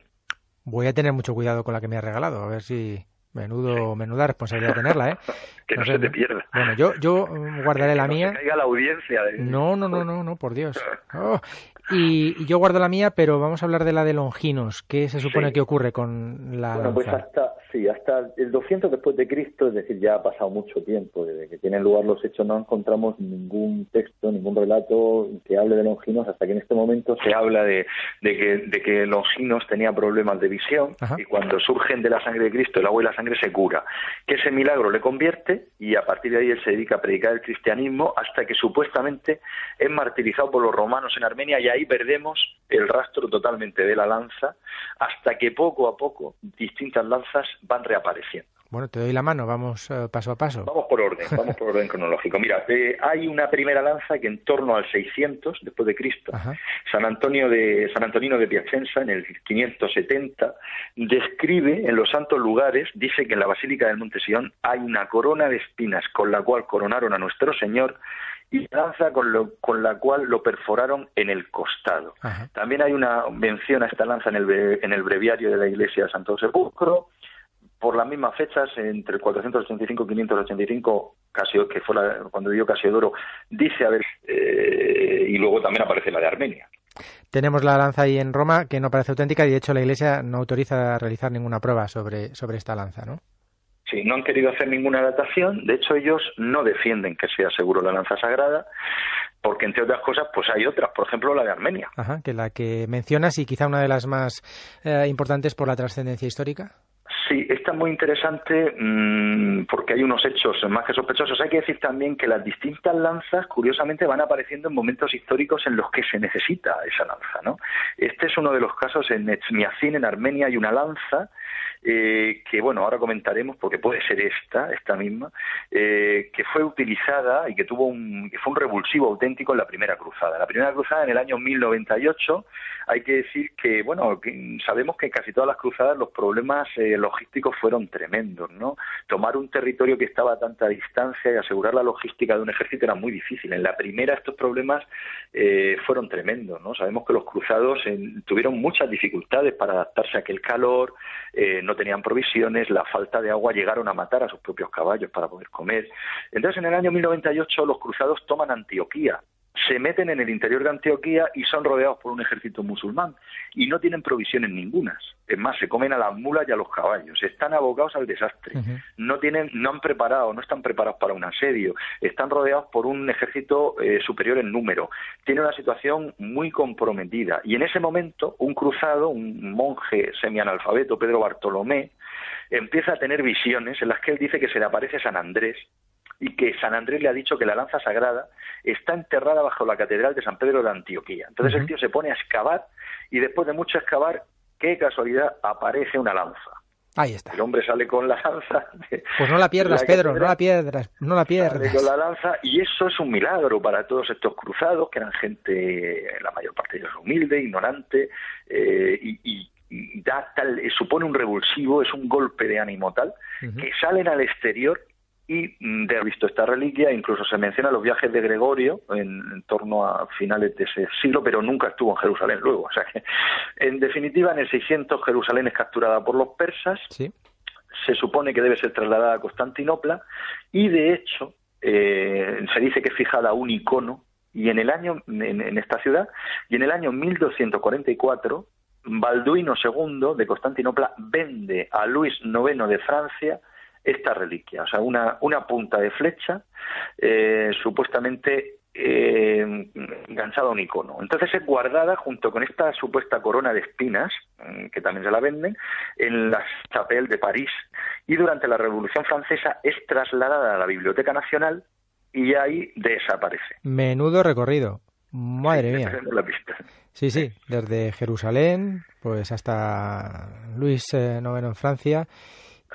Voy a tener mucho cuidado con la que me has regalado, a ver si Menuda responsabilidad tenerla, ¿eh? Que no se te pierda. Bueno, yo guardaré la mía. Que no se caiga la audiencia. No, por Dios. Oh. Y yo guardo la mía, pero vamos a hablar de la de Longinos. ¿Qué se supone que ocurre con la lanza? Pues hasta el 200 después de Cristo, es decir, ya ha pasado mucho tiempo desde que tienen lugar los hechos, no encontramos ningún texto, ningún relato que hable de Longinos, hasta que en este momento se habla de que Longinos tenía problemas de visión. Ajá. Y cuando surgen de la sangre de Cristo el agua y la sangre se cura, que ese milagro le convierte y a partir de ahí él se dedica a predicar el cristianismo hasta que supuestamente es martirizado por los romanos en Armenia, y ahí perdemos el rastro totalmente de la lanza hasta que poco a poco distintas lanzas van reapareciendo. Bueno, te doy la mano, vamos paso a paso. Vamos por orden cronológico. Mira, hay una primera lanza que en torno al 600 después de Cristo, ajá, San Antonino de Piacenza, en el 570, describe en los santos lugares, dice que en la Basílica del Monte Sion hay una corona de espinas con la cual coronaron a nuestro Señor y lanza con la cual lo perforaron en el costado. Ajá. También hay una mención a esta lanza en el breviario de la Iglesia de Santo Sepulcro. Por las mismas fechas, entre el 485 y 585, que fue cuando vivió Casiodoro, dice y luego también aparece la de Armenia. Tenemos la lanza ahí en Roma, que no parece auténtica, y de hecho la Iglesia no autoriza a realizar ninguna prueba sobre esta lanza, ¿no? Sí, no han querido hacer ninguna datación. De hecho, ellos no defienden que sea seguro la lanza sagrada, porque entre otras cosas, pues hay otras, por ejemplo la de Armenia. Ajá, que la que mencionas y quizá una de las más importantes por la trascendencia histórica. Sí, esta es muy interesante porque hay unos hechos más que sospechosos. Hay que decir también que las distintas lanzas, curiosamente, van apareciendo en momentos históricos en los que se necesita esa lanza, ¿no? Este es uno de los casos. En Etchmiadzin, en Armenia, hay una lanza que, bueno, ahora comentaremos porque puede ser esta misma, que fue utilizada y que fue un revulsivo auténtico en la Primera Cruzada. La Primera Cruzada en el año 1098, hay que decir que, bueno, sabemos que en casi todas las cruzadas los problemas logísticos fueron tremendos, ¿no? Tomar un territorio que estaba a tanta distancia y asegurar la logística de un ejército era muy difícil. En la primera estos problemas fueron tremendos, ¿no? Sabemos que los cruzados tuvieron muchas dificultades para adaptarse a aquel calor, no tenían provisiones, la falta de agua, llegaron a matar a sus propios caballos para poder comer. Entonces, en el año 1098 los cruzados toman Antioquía, se meten en el interior de Antioquía y son rodeados por un ejército musulmán y no tienen provisiones ningunas. Es más, se comen a las mulas y a los caballos. Están abocados al desastre. Uh-huh. No están preparados para un asedio. Están rodeados por un ejército superior en número. Tienen una situación muy comprometida. Y en ese momento, un cruzado, un monje semianalfabeto, Pedro Bartolomé, empieza a tener visiones en las que él dice que se le aparece San Andrés, y que San Andrés le ha dicho que la lanza sagrada está enterrada bajo la catedral de San Pedro de Antioquía. Entonces el tío se pone a excavar y después de mucho excavar, qué casualidad, aparece una lanza. Ahí está. El hombre sale con la lanza. Pues no la pierdas, Pedro, no la pierdas. Sale con la lanza, y eso es un milagro para todos estos cruzados, que eran gente, la mayor parte de ellos humilde, ignorante, y supone un revulsivo, es un golpe de ánimo tal, que salen al exterior. Y de haber visto esta reliquia, incluso se menciona los viajes de Gregorio en torno a finales de ese siglo, pero nunca estuvo en Jerusalén luego. O sea que, en definitiva, en el 600 Jerusalén es capturada por los persas, ¿sí? Se supone que debe ser trasladada a Constantinopla, y de hecho se dice que es fijada un icono, y en esta ciudad, y en el año 1244, Balduino II de Constantinopla vende a Luis IX de Francia esta reliquia, o sea, una punta de flecha supuestamente enganchada a un icono. Entonces es guardada junto con esta supuesta corona de espinas, que también se la venden, en la Chapelle de París, y durante la Revolución Francesa es trasladada a la Biblioteca Nacional y ahí desaparece. Menudo recorrido. Madre mía. La pista. Sí, desde Jerusalén pues hasta Luis IX en Francia.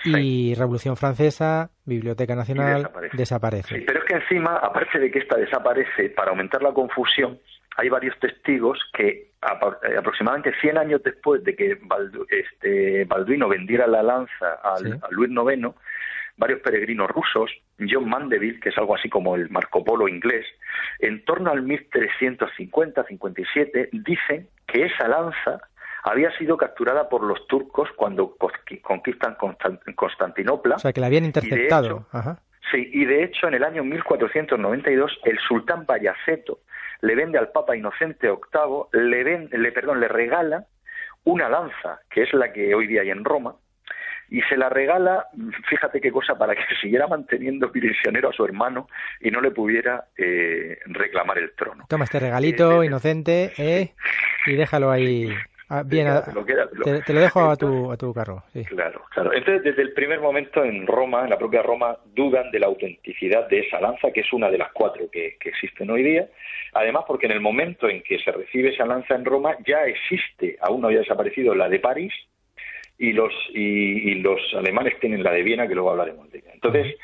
Y Revolución Francesa, Biblioteca Nacional, desaparece. Sí, pero es que encima, aparte de que esta desaparece, para aumentar la confusión, hay varios testigos que aproximadamente 100 años después de que Balduino vendiera la lanza a Luis IX, varios peregrinos rusos, John Mandeville, que es algo así como el Marco Polo inglés, en torno al 1350-57, dicen que esa lanza había sido capturada por los turcos cuando conquistan Constantinopla. O sea, que la habían interceptado. Y de hecho, Ajá. sí, y de hecho en el año 1492 el sultán Bayaceto le vende al Papa Inocente VIII, le regala una lanza, que es la que hoy día hay en Roma, y se la regala, fíjate qué cosa, para que siguiera manteniendo prisionero a su hermano y no le pudiera reclamar el trono. Toma este regalito, Inocente, y déjalo ahí. Bien, te lo dejo a tu carro. Sí. Claro. Entonces, desde el primer momento en Roma, en la propia Roma, dudan de la autenticidad de esa lanza, que es una de las 4 que existen hoy día. Además, porque en el momento en que se recibe esa lanza en Roma, ya existe, aún no había desaparecido, la de París, y los alemanes tienen la de Viena, que luego hablaremos de ella. Entonces,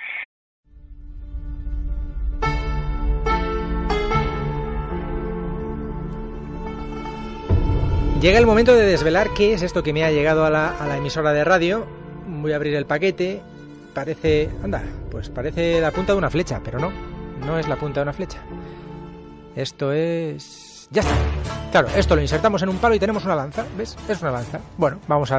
llega el momento de desvelar qué es esto que me ha llegado a la emisora de radio. Voy a abrir el paquete. Parece la punta de una flecha, pero no es la punta de una flecha. Esto es... ¡Ya está! Claro, esto lo insertamos en un palo y tenemos una lanza, ¿ves? Es una lanza. Bueno, vamos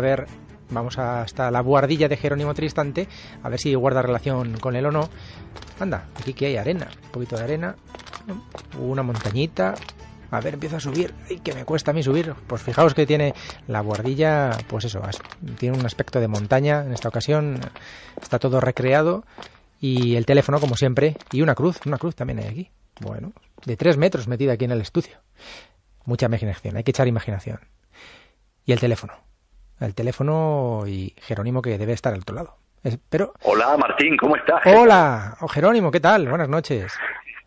hasta la buhardilla de Jerónimo Tristante, a ver si guarda relación con él o no. Anda, aquí que hay arena, un poquito de arena, una montañita. A ver, empiezo a subir. ¡Ay, que me cuesta a mí subir! Pues fijaos que tiene la buhardilla, pues eso, tiene un aspecto de montaña. En esta ocasión está todo recreado. Y el teléfono, como siempre, y una cruz también hay aquí. Bueno, de 3 metros metida aquí en el estudio. Mucha imaginación, hay que echar imaginación. Y el teléfono y Jerónimo, que debe estar al otro lado. Pero... Hola, Martín, ¿cómo estás? Hola, Jerónimo, ¿qué tal? Buenas noches.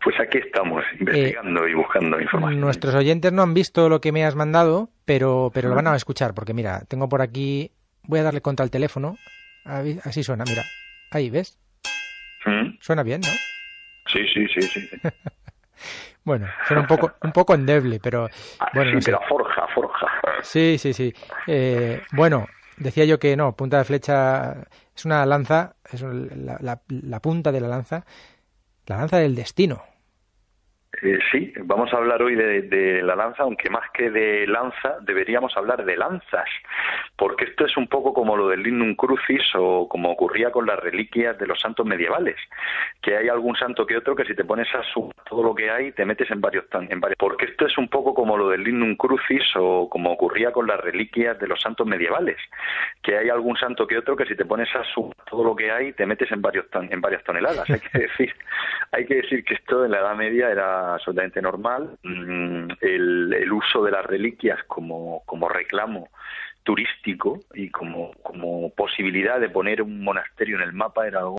Pues aquí estamos, investigando y buscando información. Nuestros oyentes no han visto lo que me has mandado, pero lo van a escuchar, porque mira, tengo por aquí... Voy a darle contra el teléfono, así suena, mira. Ahí, ¿ves? Suena bien, ¿no? Sí. Bueno, suena un poco endeble, pero... Bueno, sí, no sé. pero forja. Sí. Bueno, decía yo que no, punta de flecha es una lanza, es la punta de la lanza del destino. Sí, vamos a hablar hoy de la lanza, aunque más que de lanza deberíamos hablar de lanzas, porque esto es un poco como lo del Lignum Crucis o como ocurría con las reliquias de los santos medievales, que hay algún santo que otro que si te pones a sumar todo lo que hay te metes en varios. Porque esto es un poco como lo del Lignum Crucis o como ocurría con las reliquias de los santos medievales, que hay algún santo que otro que si te pones a sumar todo lo que hay te metes en varias toneladas. Hay que decir que esto en la Edad Media era absolutamente normal. El uso de las reliquias como reclamo turístico y como posibilidad de poner un monasterio en el mapa era algo